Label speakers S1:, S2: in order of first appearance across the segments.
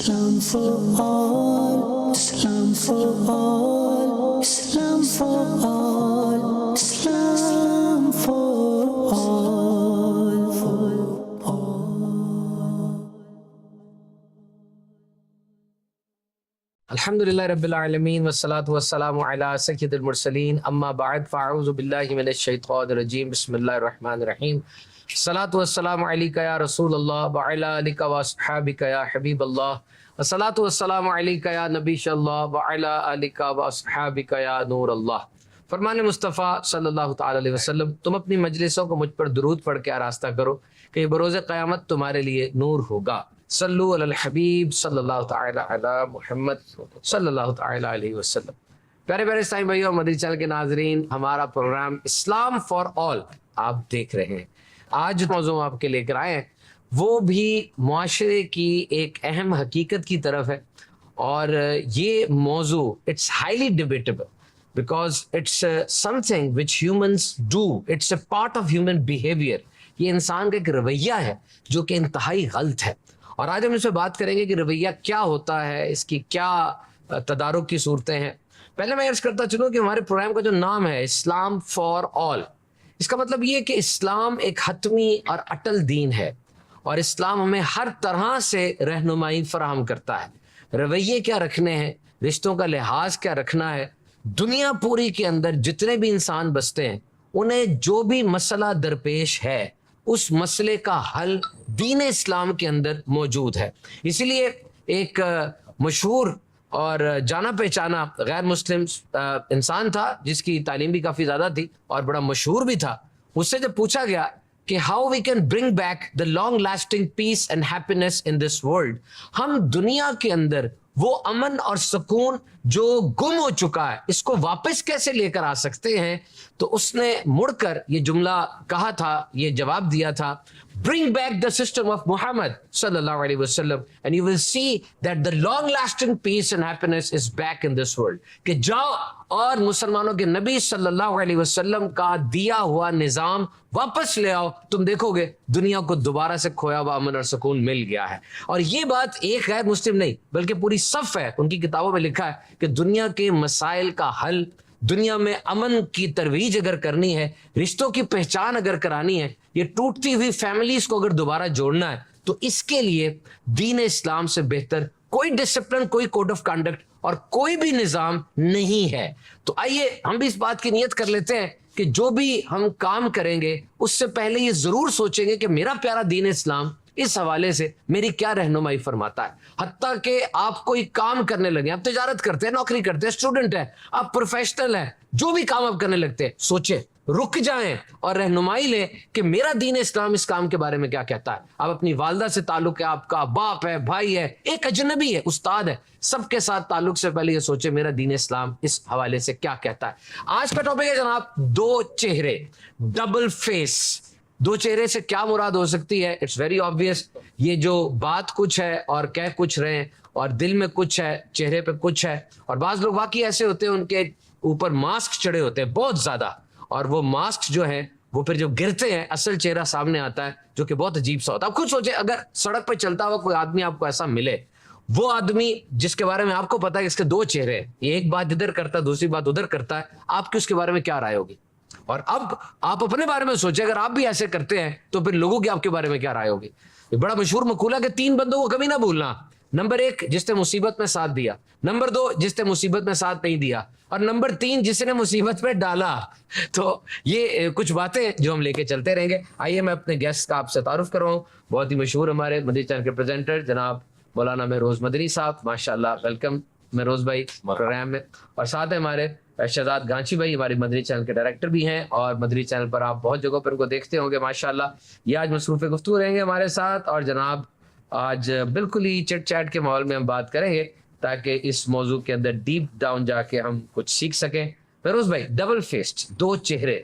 S1: Islam for all, Islam for all, Islam for all, Islam for all, for all.
S2: الحمدللہ رب العالمین والصلاة والسلام علی سید المرسلین اما بعد فاعوذ باللہ من الشیطان الرجیم بسم اللہ الرحمن الرحیم الصلاة والسلام علیکہ یا رسول اللہ وعلی آلکہ واصحابکہ یا حبیب اللہ الصلاة والسلام علیکہ یا نبی اللہ وعلی آلکہ واصحابکہ یا نور اللہ۔ فرمان مصطفیٰ صلی اللہ تعالی علیہ وسلم، تم اپنی مجلسوں کو مجھ پر درود پڑھ کے آراستہ کرو کہ بروز قیامت تمہارے لیے نور ہوگا۔ صلو علی الحبیب صلی اللہ تعالی علی محمد صلی اللہ تعالی علیہ وسلم۔ پیارے پیارے اسلامی بھائیو اور مدنی چینل کے ناظرین، ہمارا پروگرام اسلام فار آل آپ دیکھ رہے ہیں۔ آج موضوع آپ کے لے کر آئے ہیں وہ بھی معاشرے کی ایک اہم حقیقت کی طرف ہے، اور یہ موضوع it's highly debatable because it's something which humans do, it's a part of human behaviour. یہ انسان کا ایک رویہ ہے جو کہ انتہائی غلط ہے، اور آج ہم اس پہ بات کریں گے کہ رویہ کیا ہوتا ہے، اس کی کیا تدارک کی صورتیں ہیں۔ پہلے میں عرض کرتا چلوں کہ ہمارے پروگرام کا جو نام ہے اسلام فار آل، اس کا مطلب یہ ہے کہ اسلام ایک حتمی اور اٹل دین ہے، اور اسلام ہمیں ہر طرح سے رہنمائی فراہم کرتا ہے۔ رویے کیا رکھنے ہیں، رشتوں کا لحاظ کیا رکھنا ہے، دنیا پوری کے اندر جتنے بھی انسان بستے ہیں انہیں جو بھی مسئلہ درپیش ہے اس مسئلے کا حل دین اسلام کے اندر موجود ہے۔ اسی لیے ایک مشہور اور جانا پہچانا غیر مسلم انسان تھا جس کی تعلیم بھی کافی زیادہ تھی اور بڑا مشہور بھی تھا۔ اس سے جب پوچھا گیا کہ how we can bring back the long lasting peace and happiness in this world, ہم دنیا کے اندر وہ امن اور سکون جو گم ہو چکا ہے اس کو واپس کیسے لے کر آ سکتے ہیں، تو اس نے مڑ کر یہ جملہ کہا تھا، یہ جواب دیا تھا، bring back the system of Muhammad sallallahu alaihi wasallam and you will see that the long lasting peace and happiness is back in this world۔ کہ جاؤ اور مسلمانوں کے نبی صلی اللہ علیہ وسلم کا دیا ہوا نظام واپس لے آؤ، تم دیکھو گے دنیا کو دوبارہ سے کھویا ہوا امن اور سکون مل گیا ہے۔ اور یہ بات ایک غیر مسلم نہیں بلکہ پوری صف ہے، ان کی کتابوں میں لکھا ہے کہ دنیا کے مسائل کا حل، دنیا میں امن کی ترویج اگر کرنی ہے، رشتوں کی پہچان اگر کرانی ہے، یہ ٹوٹتی ہوئی فیملیز کو اگر دوبارہ جوڑنا ہے، تو اس کے لیے دین اسلام سے بہتر کوئی ڈسپلن، کوئی کوڈ آف کنڈکٹ اور کوئی بھی نظام نہیں ہے۔ تو آئیے ہم بھی اس بات کی نیت کر لیتے ہیں کہ جو بھی ہم کام کریں گے اس سے پہلے یہ ضرور سوچیں گے کہ میرا پیارا دین اسلام اس حوالے سے میری کیا رہنمائی فرماتا ہے۔ حتیٰ کہ آپ کوئی کام کرنے لگے، آپ تجارت کرتے ہیں، نوکری کرتے ہیں، اسٹوڈنٹ ہیں، آپ پروفیشنل ہیں، جو بھی کام آپ کرنے لگتے ہیں سوچیں، رک جائیں اور رہنمائی لیں کہ میرا دین اسلام اس کام کے بارے میں کیا کہتا ہے۔ آپ اپنی والدہ سے تعلق ہے، آپ کا باپ ہے، بھائی ہے، ایک اجنبی ہے، استاد ہے، سب کے ساتھ تعلق سے پہلے یہ سوچیں میرا دین اسلام اس حوالے سے کیا کہتا ہے۔ آج کا ٹاپک ہے جناب دو چہرے، ڈبل فیس۔ دو چہرے سے کیا مراد ہو سکتی ہے؟ اٹس ویری آبویس، یہ جو بات کچھ ہے اور کہہ کچھ رہے ہیں اور دل میں کچھ ہے، چہرے پہ کچھ ہے۔ اور بعض لوگ واقعی ایسے ہوتے ہیں ان کے اوپر ماسک چڑھے ہوتے ہیں بہت زیادہ، اور وہ ماسک جو ہیں وہ پھر جب گرتے ہیں اصل چہرہ سامنے آتا ہے جو کہ بہت عجیب سا ہوتا ہے۔ آپ خود سوچیں، اگر سڑک پہ چلتا ہوا کوئی آدمی آپ کو ایسا ملے، وہ آدمی جس کے بارے میں آپ کو پتا ہے کہ اس کے دو چہرے ہیں، یہ ایک بات ادھر کرتا ہے دوسری بات ادھر کرتا ہے، آپ کی اس کے بارے میں کیا رائے ہوگی؟ اور اب آپ اپنے بارے میں سوچیں، اگر آپ بھی ایسے کرتے ہیں تو پھر لوگوں کی آپ کے بارے میں کیا رائے ہوگی؟ یہ بڑا مشہور مقولہ کہ تین بندوں کو کبھی نہ بھولنا، نمبر ایک جس نے مصیبت میں ساتھ دیا، نمبر دو جس نے مصیبت میں ساتھ نہیں دیا، اور نمبر تین جس نے مصیبت میں ڈالا۔ تو یہ کچھ باتیں جو ہم لے کے چلتے رہیں گے۔ آئیے میں اپنے گیسٹ کا آپ سے تعارف کرواؤں، بہت ہی مشہور ہمارے مدنی چینل کے پریزنٹر جناب مولانا مہروز مدنی صاحب، ماشاءاللہ ویلکم مہروز بھائی پروگرام میں۔ اور ساتھ ہمارے شہزاد گانچی بھائی، ہماری مدنی چینل کے ڈائریکٹر بھی ہیں، اور مدنی چینل پر آپ بہت جگہوں پر ان کو دیکھتے ہوں گے ماشاءاللہ۔ یہ آج مصروف گفتگو رہیں گے ہمارے ساتھ، اور جناب آج بالکل ہی چٹ چیٹ کے ماحول میں ہم بات کریں گے تاکہ اس موضوع کے اندر ڈیپ ڈاؤن جا کے ہم کچھ سیکھ سکیں۔ فیروز بھائی، ڈبل فیسڈ، دو چہرے،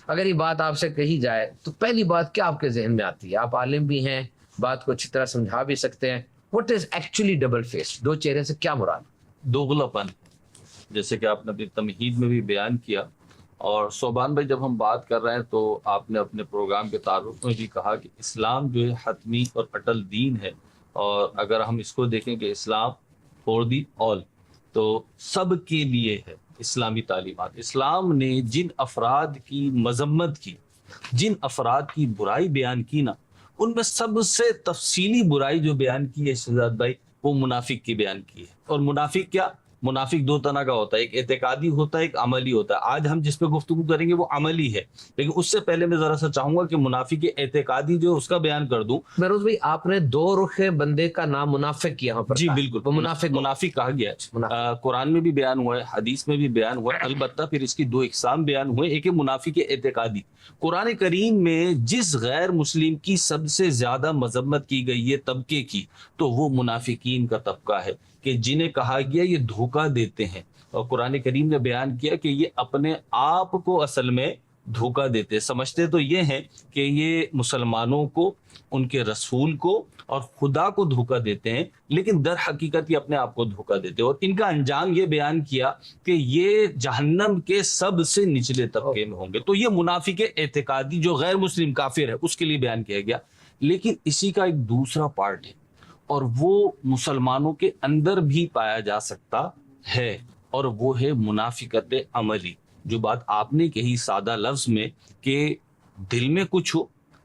S2: اگر یہ بات آپ سے کہی جائے تو پہلی بات کیا آپ کے ذہن میں آتی ہے؟ آپ عالم بھی ہیں، بات کو اچھی طرح سمجھا بھی سکتے ہیں۔ What is actually double faced? دو چہرے سے کیا مراد؟
S3: دوغلا پن، جیسے کہ آپ نے اپنی تمہید میں بھی بیان کیا۔ اور صوبان بھائی، جب ہم بات کر رہے ہیں تو آپ نے اپنے پروگرام کے تعارف میں بھی کہا کہ اسلام جو ہے حتمی اور اٹل دین ہے، اور اگر ہم اس کو دیکھیں کہ اسلام فور دی آل، تو سب کے لیے ہے اسلامی تعلیمات۔ اسلام نے جن افراد کی مذمت کی، جن افراد کی برائی بیان کی نا، ان میں سب سے تفصیلی برائی جو بیان کی ہے شہزاد بھائی، وہ منافق کی بیان کی ہے۔ اور منافق کیا؟ منافق دو طرح کا ہوتا ہے، ایک اعتقادی ہوتا ہے، ایک عملی ہوتا ہے۔ آج ہم جس پہ گفتگو کریں گے وہ عملی ہے، لیکن اس سے پہلے میں ذرا سا چاہوں گا کہ منافق اعتقادی جو اس کا بیان کر دوں۔
S2: بہروز بھائی، آپ نے دو رخ بندے کا نام منافق یہاں پر
S3: جی
S2: کہا ہے۔
S3: بالکل،
S2: وہ منافق
S3: کہا گیا ہے،
S2: منافق۔
S3: قرآن میں بھی بیان ہوا ہے، حدیث میں بھی بیان ہوا ہے، البتہ پھر اس کی دو اقسام بیان ہوئے۔ ایک ہے منافق اعتقادی۔ قرآن کریم میں جس غیر مسلم کی سب سے زیادہ مذمت کی گئی ہے طبقے کی، تو وہ منافقین کا طبقہ ہے، کہ جنہیں کہا گیا یہ دھوکہ دیتے ہیں۔ اور قرآن کریم نے بیان کیا کہ یہ اپنے آپ کو اصل میں دھوکہ دیتے، سمجھتے تو یہ ہیں کہ یہ مسلمانوں کو، ان کے رسول کو اور خدا کو دھوکہ دیتے ہیں، لیکن در حقیقت یہ اپنے آپ کو دھوکہ دیتے ہیں۔ اور ان کا انجام یہ بیان کیا کہ یہ جہنم کے سب سے نچلے طبقے میں ہوں گے۔ تو یہ منافق اعتقادی جو غیر مسلم کافر ہے اس کے لیے بیان کیا گیا۔ لیکن اسی کا ایک دوسرا پارٹ ہے، اور وہ مسلمانوں کے اندر بھی پایا جا سکتا ہے، اور وہ ہے منافقت عملی۔ جو بات آپ نے کہی سادہ لفظ میں کہ دل میں کچھ ہو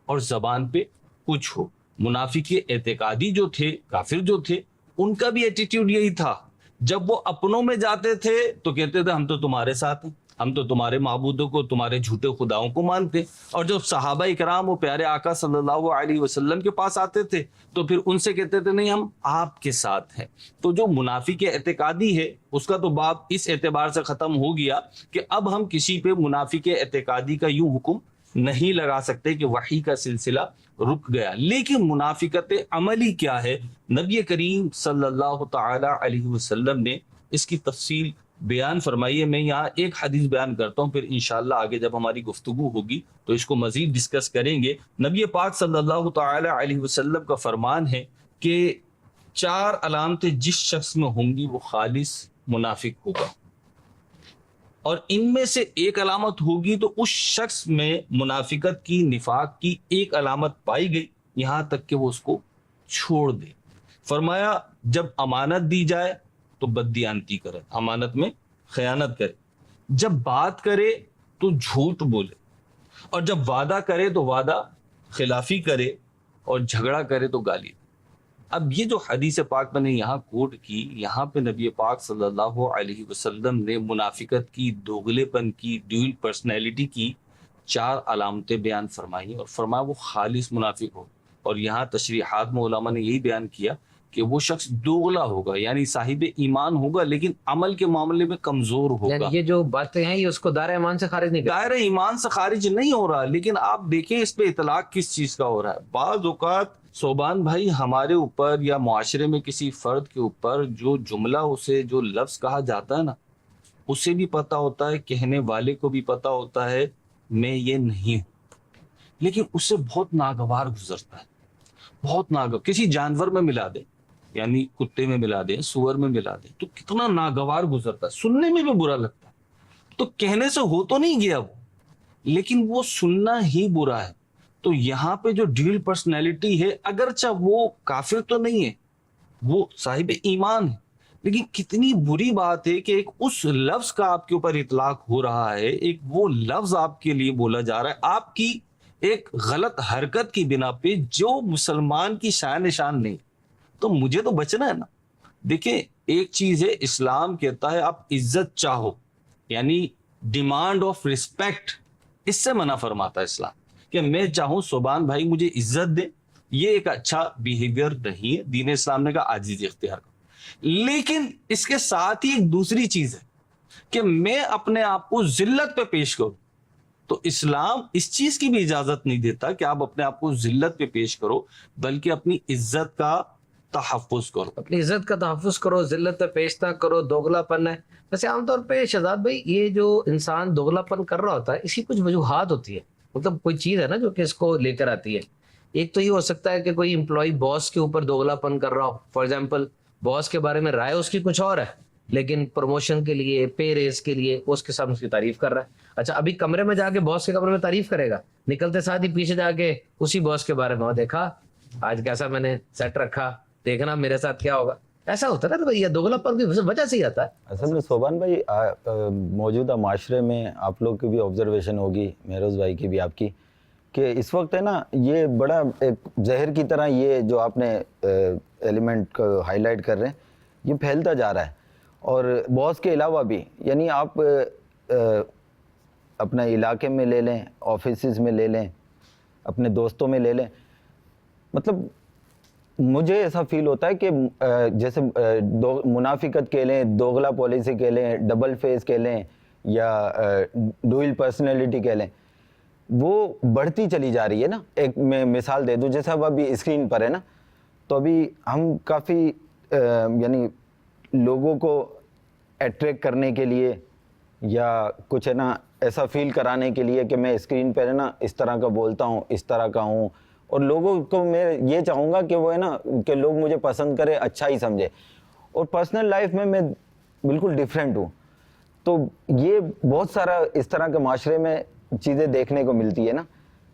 S3: اور زبان پہ کچھ ہو۔ منافق اعتقادی جو تھے، کافر جو تھے، ان کا بھی ایٹیٹیوڈ یہی تھا۔ جب وہ اپنوں میں جاتے تھے تو کہتے تھے ہم تو تمہارے ساتھ ہیں، ہم تو تمہارے معبودوں کو، تمہارے جھوٹے خداؤں کو مانتے۔ اور جب صحابہ اکرام وہ پیارے آقا صلی اللہ علیہ وسلم کے پاس آتے تھے تو پھر ان سے کہتے تھے نہیں ہم آپ کے ساتھ ہیں۔ تو جو منافق اعتقادی ہے اس کا تو باب اس اعتبار سے ختم ہو گیا کہ اب ہم کسی پہ منافق اعتقادی کا یوں حکم نہیں لگا سکتے کہ وحی کا سلسلہ رک گیا۔ لیکن منافقت عملی کیا ہے؟ نبی کریم صلی اللہ تعالی علیہ وسلم نے اس کی تفصیل بیان فرمائی ہے۔ میں یہاں ایک حدیث بیان کرتا ہوں، پھر انشاءاللہ آگے جب ہماری گفتگو ہوگی تو اس کو مزید ڈسکس کریں گے۔ نبی پاک صلی اللہ تعالی علیہ وسلم کا فرمان ہے کہ 4 علامتیں جس شخص میں ہوں گی وہ خالص منافق ہوگا، اور ان میں سے ایک علامت ہوگی تو اس شخص میں منافقت کی، نفاق کی ایک علامت پائی گئی، یہاں تک کہ وہ اس کو چھوڑ دے۔ فرمایا جب امانت دی جائے تو بددیانتی کرے، امانت میں خیانت کرے، جب بات کرے تو جھوٹ بولے، اور جب وعدہ کرے تو وعدہ خلافی کرے، اور جھگڑا کرے تو گالی دے۔ اب یہ جو حدیث پاک میں نے یہاں کوٹ کی، یہاں پہ نبی پاک صلی اللہ علیہ وسلم نے منافقت کی، دوغلے پن کی، ڈیول پرسنالٹی کی 4 علامتیں بیان فرمائی، اور فرمایا وہ خالص منافق ہو۔ اور یہاں تشریحات میں علماء نے یہی بیان کیا کہ وہ شخص دوغلا ہوگا، یعنی صاحب ایمان ہوگا لیکن عمل کے معاملے میں کمزور ہوگا۔
S2: یعنی یہ جو باتیں ہیں یہ اس کو دائرہ ایمان سے خارج نہیں کرتی۔
S3: دائرہ ایمان سے خارج نہیں ہو رہا، لیکن آپ دیکھیں اس پہ اطلاق کس چیز کا ہو رہا ہے۔ بعض اوقات صوبان بھائی ہمارے اوپر یا معاشرے میں کسی فرد کے اوپر جو جملہ، اسے جو لفظ کہا جاتا ہے نا، اسے بھی پتا ہوتا ہے، کہنے والے کو بھی پتا ہوتا ہے میں یہ نہیں ہوں، لیکن اس سے بہت ناگوار گزرتا ہے، بہت ناگوار۔ کسی جانور میں ملا دیں، یعنی کتے میں ملا دیں، سور میں ملا دیں، تو کتنا ناگوار گزرتا ہے، سننے میں بھی برا لگتا ہے۔ تو کہنے سے ہو تو نہیں گیا وہ، لیکن وہ سننا ہی برا ہے۔ تو یہاں پہ جو ڈیول پرسنالٹی ہے، اگرچہ وہ کافر تو نہیں ہے، وہ صاحب ایمان ہے، لیکن کتنی بری بات ہے کہ ایک اس لفظ کا آپ کے اوپر اطلاق ہو رہا ہے، ایک وہ لفظ آپ کے لیے بولا جا رہا ہے آپ کی ایک غلط حرکت کی بنا پہ جو مسلمان کی شان نشان نہیں۔ تو مجھے تو بچنا ہے نا۔ دیکھیں ایک چیز ہے، اسلام کہتا ہے آپ عزت چاہو، یعنی ڈیمانڈ آف ریسپیکٹ، اس سے منع فرماتا ہے اسلام کہ میں چاہوں صوبان بھائی مجھے عزت دے، یہ ایک اچھا بیہیویئر نہیں ہے۔ دین اسلام نے کہا عاجزی اختیار کرو، لیکن اس کے ساتھ ہی ایک دوسری چیز ہے کہ میں اپنے آپ کو ذلت پہ پیش کروں۔ تو اسلام اس چیز کی بھی اجازت نہیں دیتا کہ آپ اپنے آپ کو ذلت پہ پیش کرو، بلکہ اپنی عزت کا تحفظ کرو،
S2: اپنی عزت کا تحفظ کرو، ذلت پہ پیش نہ کرو، دوغلا پن ہے۔ ویسے عام طور پہ شہزاد بھائی یہ جو انسان دوغلا پن کر رہا ہوتا ہے، اسی کچھ وجوہات ہوتی ہے، مطلب کوئی چیز ہے نا جو کہ اس کو لے کر آتی ہے۔ ایک تو یہ ہو سکتا ہے کہ کوئی امپلائی باس کے اوپر دوغلا پن کر رہا ہو، فار ایگزامپل باس کے بارے میں رائے اس کی کچھ اور ہے، لیکن پروموشن کے لیے، پے ریز کے لیے اس کے سامنے اس کی تعریف کر رہا ہے۔ اچھا ابھی کمرے میں جا کے باس کے کمرے میں تعریف کرے گا، نکلتے ساتھ ہی پیچھے جا کے اسی باس کے بارے میں دیکھا آج کیسا میں نے سیٹ رکھا، دیکھنا میرے ساتھ کیا ہوگا. ایسا ہوتا ہے نا بھائی, یہ دوگلا پن کی وجہ سے ہی آتا ہے.
S4: اصل میں صوبان بھائی موجودہ معاشرے میں آپ لوگ کی بھی آبزرویشن ہوگی, مہروز بھائی کی بھی, آپ کی, کہ اس وقت ہے نا یہ بڑا ایک زہر کی طرح یہ جو آپ نے ایلیمنٹ کو ہائی لائٹ کر رہے ہیں یہ پھیلتا جا رہا ہے. اور باس کے علاوہ بھی, یعنی آپ اپنا علاقے میں لے لیں, آفیسز میں لے لیں, اپنے دوستوں میں لے لیں, مطلب مجھے ایسا فیل ہوتا ہے کہ جیسے منافقت کہہ لیں, دوغلا پالیسی کہہ لیں, ڈبل فیس کہہ لیں, یا ڈوئل پرسنالٹی کہہ لیں, وہ بڑھتی چلی جا رہی ہے نا. ایک میں مثال دے دوں, جیسا اب ابھی اسکرین پر ہے نا, تو ابھی ہم کافی یعنی لوگوں کو اٹریکٹ کرنے کے لیے یا کچھ ہے نا ایسا فیل کرانے کے لیے کہ میں اسکرین پر ہے نا اس طرح کا بولتا ہوں, اس طرح کا ہوں, اور لوگوں کو میں یہ چاہوں گا کہ وہ ہے نا کہ لوگ مجھے پسند کرے, اچھا ہی سمجھے, اور پرسنل لائف میں بالکل ڈیفرینٹ ہوں. تو یہ بہت سارا اس طرح کے معاشرے میں چیزیں دیکھنے کو ملتی ہے نا,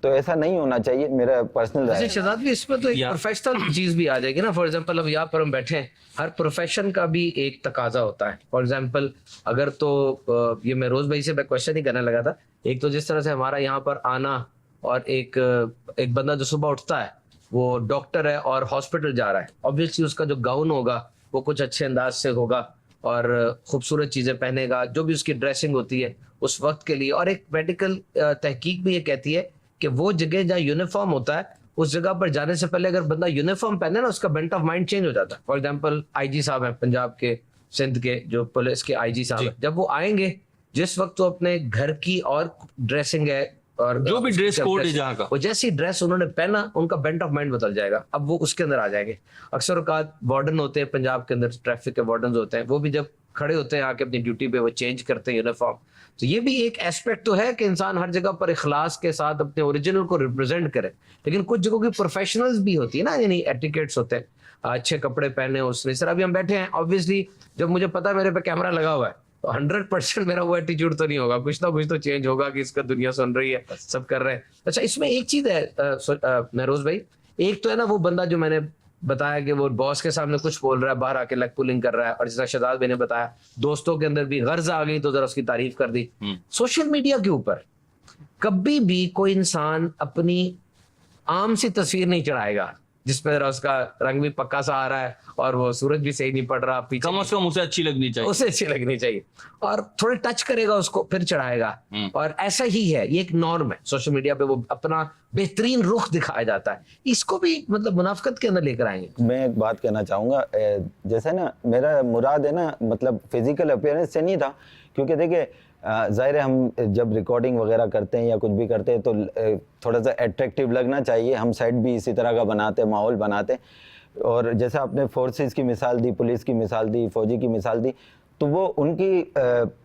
S4: تو ایسا نہیں ہونا چاہیے, میرا پرسنل رائے ہے.
S2: شہزاد بھی اس میں تو ایک پروفیشنل چیز بھی آ جائے گی نا. فار ایگزامپل اب یہاں پر ہم بیٹھے ہیں, ہر پروفیشن کا بھی ایک تقاضا ہوتا ہے. فار ایگزامپل اگر تو یہ میں روز بھائی سے میں کوشچن ہی کرنے لگا تھا, ایک تو جس طرح سے ہمارا یہاں پر آنا, اور ایک بندہ جو صبح اٹھتا ہے وہ ڈاکٹر ہے اور ہاسپٹل جا رہا ہے, آبویسلی اس کا جو گاؤن ہوگا وہ کچھ اچھے انداز سے ہوگا اور خوبصورت چیزیں پہنے گا, جو بھی اس کی ڈریسنگ ہوتی ہے اس وقت کے لیے. اور ایک میڈیکل تحقیق بھی یہ کہتی ہے کہ وہ جگہ جہاں یونیفارم ہوتا ہے اس جگہ پر جانے سے پہلے اگر بندہ یونیفارم پہنے نا, اس کا بینٹ آف مائنڈ چینج ہو جاتا ہے. فار ایگزامپل آئی جی صاحب ہیں پنجاب کے, سندھ کے جو پولیس کے آئی جی صاحب ہیں, جب وہ آئیں گے جس وقت وہ اپنے گھر کی اور ڈریسنگ ہے اور
S3: جو بھی ڈریس کوڈ ہے جہاں کا,
S2: وہ جیسی ڈریس انہوں نے پہنا ان کا بینٹ آف مائنڈ بدل جائے گا, اب وہ اس کے اندر آ جائیں گے. اکثر اوقات وارڈن ہوتے ہیں پنجاب کے اندر, ٹریفک کے وارڈنز ہوتے ہیں, وہ بھی جب کھڑے ہوتے ہیں آ کے اپنی ڈیوٹی پہ وہ چینج کرتے ہیں یونیفارم. تو یہ بھی ایک ایسپیکٹ تو ہے کہ انسان ہر جگہ پر اخلاص کے ساتھ اپنے اوریجنل کو ریپرزینٹ کرے. لیکن کچھ جگہوں کی پروفیشنلز بھی ہوتی ہے نا, یعنی ایٹیکیٹس ہوتے ہیں, اچھے کپڑے پہنے اس میں. سر ابھی ہم بیٹھے ہیں, آبویسلی جب مجھے پتا ہے میرے پہ کیمرہ لگا ہوا ہے تو 100% میرا وہ ایٹیٹیوڈ تو نہیں ہوگا, کچھ نہ کچھ تو چینج ہوگا کہ اس کا دنیا سن رہی ہے, سب کر رہے ہیں. اچھا اس میں ایک چیز ہے مہروز بھائی, ایک تو ہے نا وہ بندہ جو میں نے بتایا کہ وہ باس کے سامنے کچھ بول رہا ہے, باہر آ کے لیگ پولنگ کر رہا ہے, اور جس طرح شہزاد بھائی نے بتایا دوستوں کے اندر بھی غرض آ گئی تو ذرا اس کی تعریف کر دی. سوشل میڈیا کے اوپر کبھی بھی کوئی انسان اپنی عام سی تصویر نہیں چڑھائے گا جس میں ذرا اس کا رنگ بھی پکا سا آ رہا ہے اور وہ سورج بھی صحیح نہیں پڑ رہا, پیچھے
S3: کم از کم اسے اچھی لگنی چاہیے,
S2: اسے اچھی لگنی چاہیے, اور تھوڑے ٹچ کرے گا اس کو پھر چڑھائے گا. اور ایسا ہی ہے, یہ ایک نارم ہے سوشل میڈیا پہ, وہ اپنا بہترین رخ دکھایا جاتا ہے. اس کو بھی مطلب منافقت کے اندر لے کر آئیں گے.
S4: میں ایک بات کہنا چاہوں گا, جیسے نا میرا مراد ہے نا مطلب فزیکل اپیئرنس سے نہیں تھا, کیونکہ دیکھیں ظاہر ہے ہم جب ریکارڈنگ وغیرہ کرتے ہیں یا کچھ بھی کرتے ہیں تو تھوڑا سا اٹریکٹیو لگنا چاہیے. ہم سیٹ بھی اسی طرح کا بناتے, ماحول بناتے. اور جیسے آپ نے فورسز کی مثال دی, پولیس کی مثال دی, فوجی کی مثال دی, تو وہ ان کی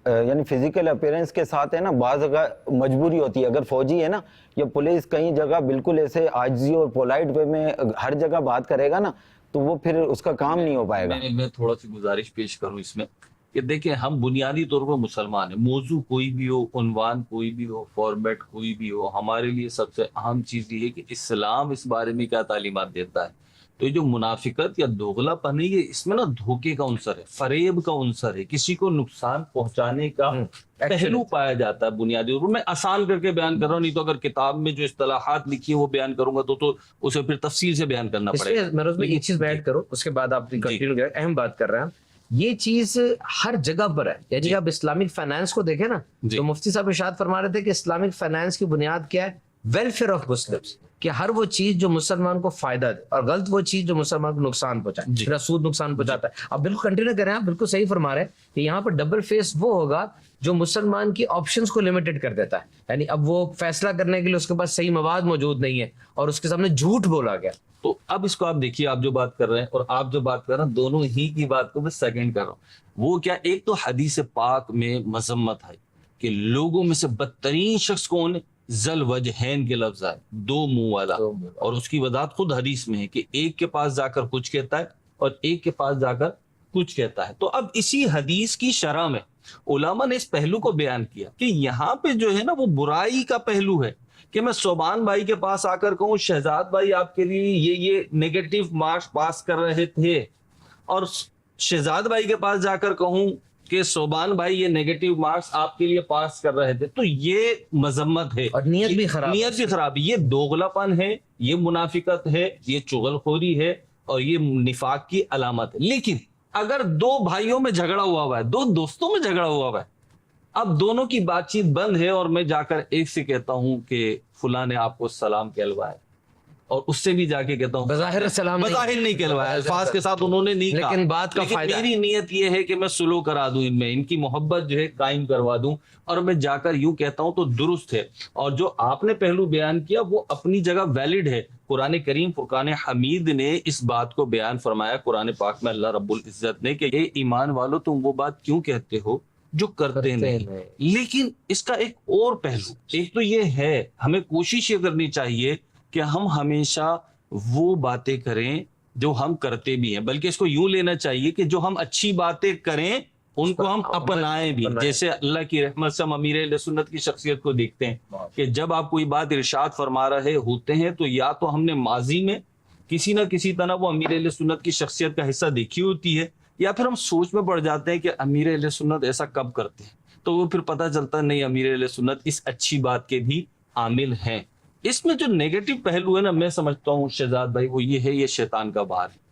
S4: یعنی فزیکل اپیرنس کے ساتھ ہے نا بعض جگہ مجبوری ہوتی ہے. اگر فوجی ہے نا یا پولیس کئی جگہ بالکل ایسے عاجزی اور پولائٹ وے میں ہر جگہ بات کرے گا نا, تو وہ پھر اس کا کام نہیں ہو پائے گا.
S3: میں تھوڑا سی گزارش پیش کروں اس میں کہ دیکھیں ہم بنیادی طور پر مسلمان ہیں, موضوع کوئی بھی ہو, عنوان کوئی بھی ہو, فارمیٹ کوئی بھی ہو, ہمارے لیے سب سے اہم چیز یہ ہے کہ اسلام اس بارے میں کیا تعلیمات دیتا ہے. تو یہ جو منافقت یا دوغلا پن ہے, یہ اس میں نا دھوکے کا عنصر ہے, فریب کا عنصر ہے, کسی کو نقصان پہنچانے کا پہلو پایا جاتا ہے بنیادی طور پر. میں آسان کر کے بیان کر رہا ہوں, نہیں تو اگر کتاب میں جو اصطلاحات لکھی ہے وہ بیان کروں گا تو اسے پھر تفصیل سے بیان کرنا پڑے گا.
S2: مہروز بھائی ایک چیز میں ایڈ کرو, اس کے بعد آپ کنٹینیو کریں. اہم بات کر رہے ہیں, یہ چیز ہر جگہ پر ہے. یعنی آپ اسلامک فائنانس کو دیکھیں نا, تو مفتی صاحب ارشاد فرما رہے تھے کہ اسلامک فائنانس کی بنیاد کیا ہے, ویلفیئر آف مسلمس, کہ ہر وہ چیز جو مسلمان کو فائدہ دے اور غلط وہ چیز جو مسلمان کو نقصان پہنچائے, سود نقصان پہنچاتا ہے. آپ بالکل کنٹینیو کریں, آپ بالکل صحیح فرما رہے ہیں کہ یہاں پر ڈبل فیس وہ ہوگا جو مسلمان کی آپشنز کو لمیٹڈ کر دیتا ہے. یعنی اب وہ فیصلہ کرنے کے لیے اس کے پاس صحیح مواد موجود نہیں ہے اور اس کے سامنے جھوٹ بولا گیا.
S3: تو اب اس کو آپ دیکھیے, آپ جو بات کر رہے ہیں اور آپ جو بات کر رہے ہیں, دونوں ہی کی بات کو میں سیکنڈ کر رہا ہوں. وہ کیا, ایک تو حدیث پاک میں مذمت ہے کہ لوگوں میں سے بدترین شخص کون ہے, ذل وجہین کے لفظ ہے, دو منہ والا, اور اس کی وضاحت خود حدیث میں ہے کہ ایک کے پاس جا کر کچھ کہتا ہے اور ایک کے پاس جا کر کچھ کہتا ہے. تو اب اسی حدیث کی شرح میں علماء نے اس پہلو کو بیان کیا کہ یہاں پہ جو ہے نا وہ برائی کا پہلو ہے, کہ میں صوبان بھائی کے پاس آ کر کہوں شہزاد بھائی آپ کے لیے یہ نیگیٹو مارکس پاس کر رہے تھے، اور شہزاد بھائی کے پاس جا کر کہوں کہ صوبان بھائی یہ نیگیٹو مارکس آپ کے لیے پاس کر رہے تھے، تو یہ مذمت ہے
S2: اور نیت بھی خراب،
S3: نیت بھی خراب، یہ دوغلا پن ہے، یہ منافقت ہے، یہ چغل خوری ہے، اور یہ نفاق کی علامت ہے۔ لیکن اگر دو بھائیوں میں جھگڑا ہوا ہے، دو دوستوں میں جھگڑا ہوا ہے، اب دونوں کی بات چیت بند ہے، اور میں جا کر ایک سے کہتا ہوں کہ فلاں نے آپ کو سلام کہلوایا، اور اس سے بھی جا کے کہتا ہوں
S2: بظاہر سلام
S3: بظاہر نہیں کہلوایا، الفاظ کے ساتھ انہوں نے نہیں کہا،
S2: لیکن بات کا فائدہ
S3: میری نیت یہ ہے کہ میں سلو کرا دوں، ان کی محبت جو ہے قائم کروا دوں، اور میں جا کر یوں کہتا ہوں تو درست ہے۔ اور جو آپ نے پہلو بیان کیا وہ اپنی جگہ ویلڈ ہے، قرآن کریم فرقان حمید نے اس بات کو بیان فرمایا قرآن پاک میں اللہ رب العزت نے کہ اے ایمان والو تم وہ بات کیوں کہتے ہو جو کرتے نہیں۔ لیکن اس کا ایک اور پہلو، ایک تو یہ ہے ہمیں کوشش یہ کرنی چاہیے کہ ہم ہمیشہ وہ باتیں کریں جو ہم کرتے بھی ہیں، بلکہ اس کو یوں لینا چاہیے کہ جو ہم اچھی باتیں کریں ان کو ہم اپنائیں بھی۔ جیسے اللہ کی رحمت سے ہم امیر اہل سنت کی شخصیت کو دیکھتے ہیں کہ جب آپ کوئی بات ارشاد فرما رہے ہوتے ہیں تو یا تو ہم نے ماضی میں کسی نہ کسی طرح وہ امیر اہل سنت کی شخصیت کا حصہ دیکھی ہوتی ہے، یا پھر ہم سوچ میں پڑ جاتے ہیں کہ امیر اہل سنت ایسا کب کرتے ہیں، تو وہ پھر پتہ چلتا ہے نہیں امیر اہل سنت اس اچھی بات کے بھی عامل ہیں۔ اس میں جو نیگیٹو پہلو ہے نا، میں سمجھتا ہوں شہزاد بھائی وہ یہ ہے، یہ شیطان کا بار ہے،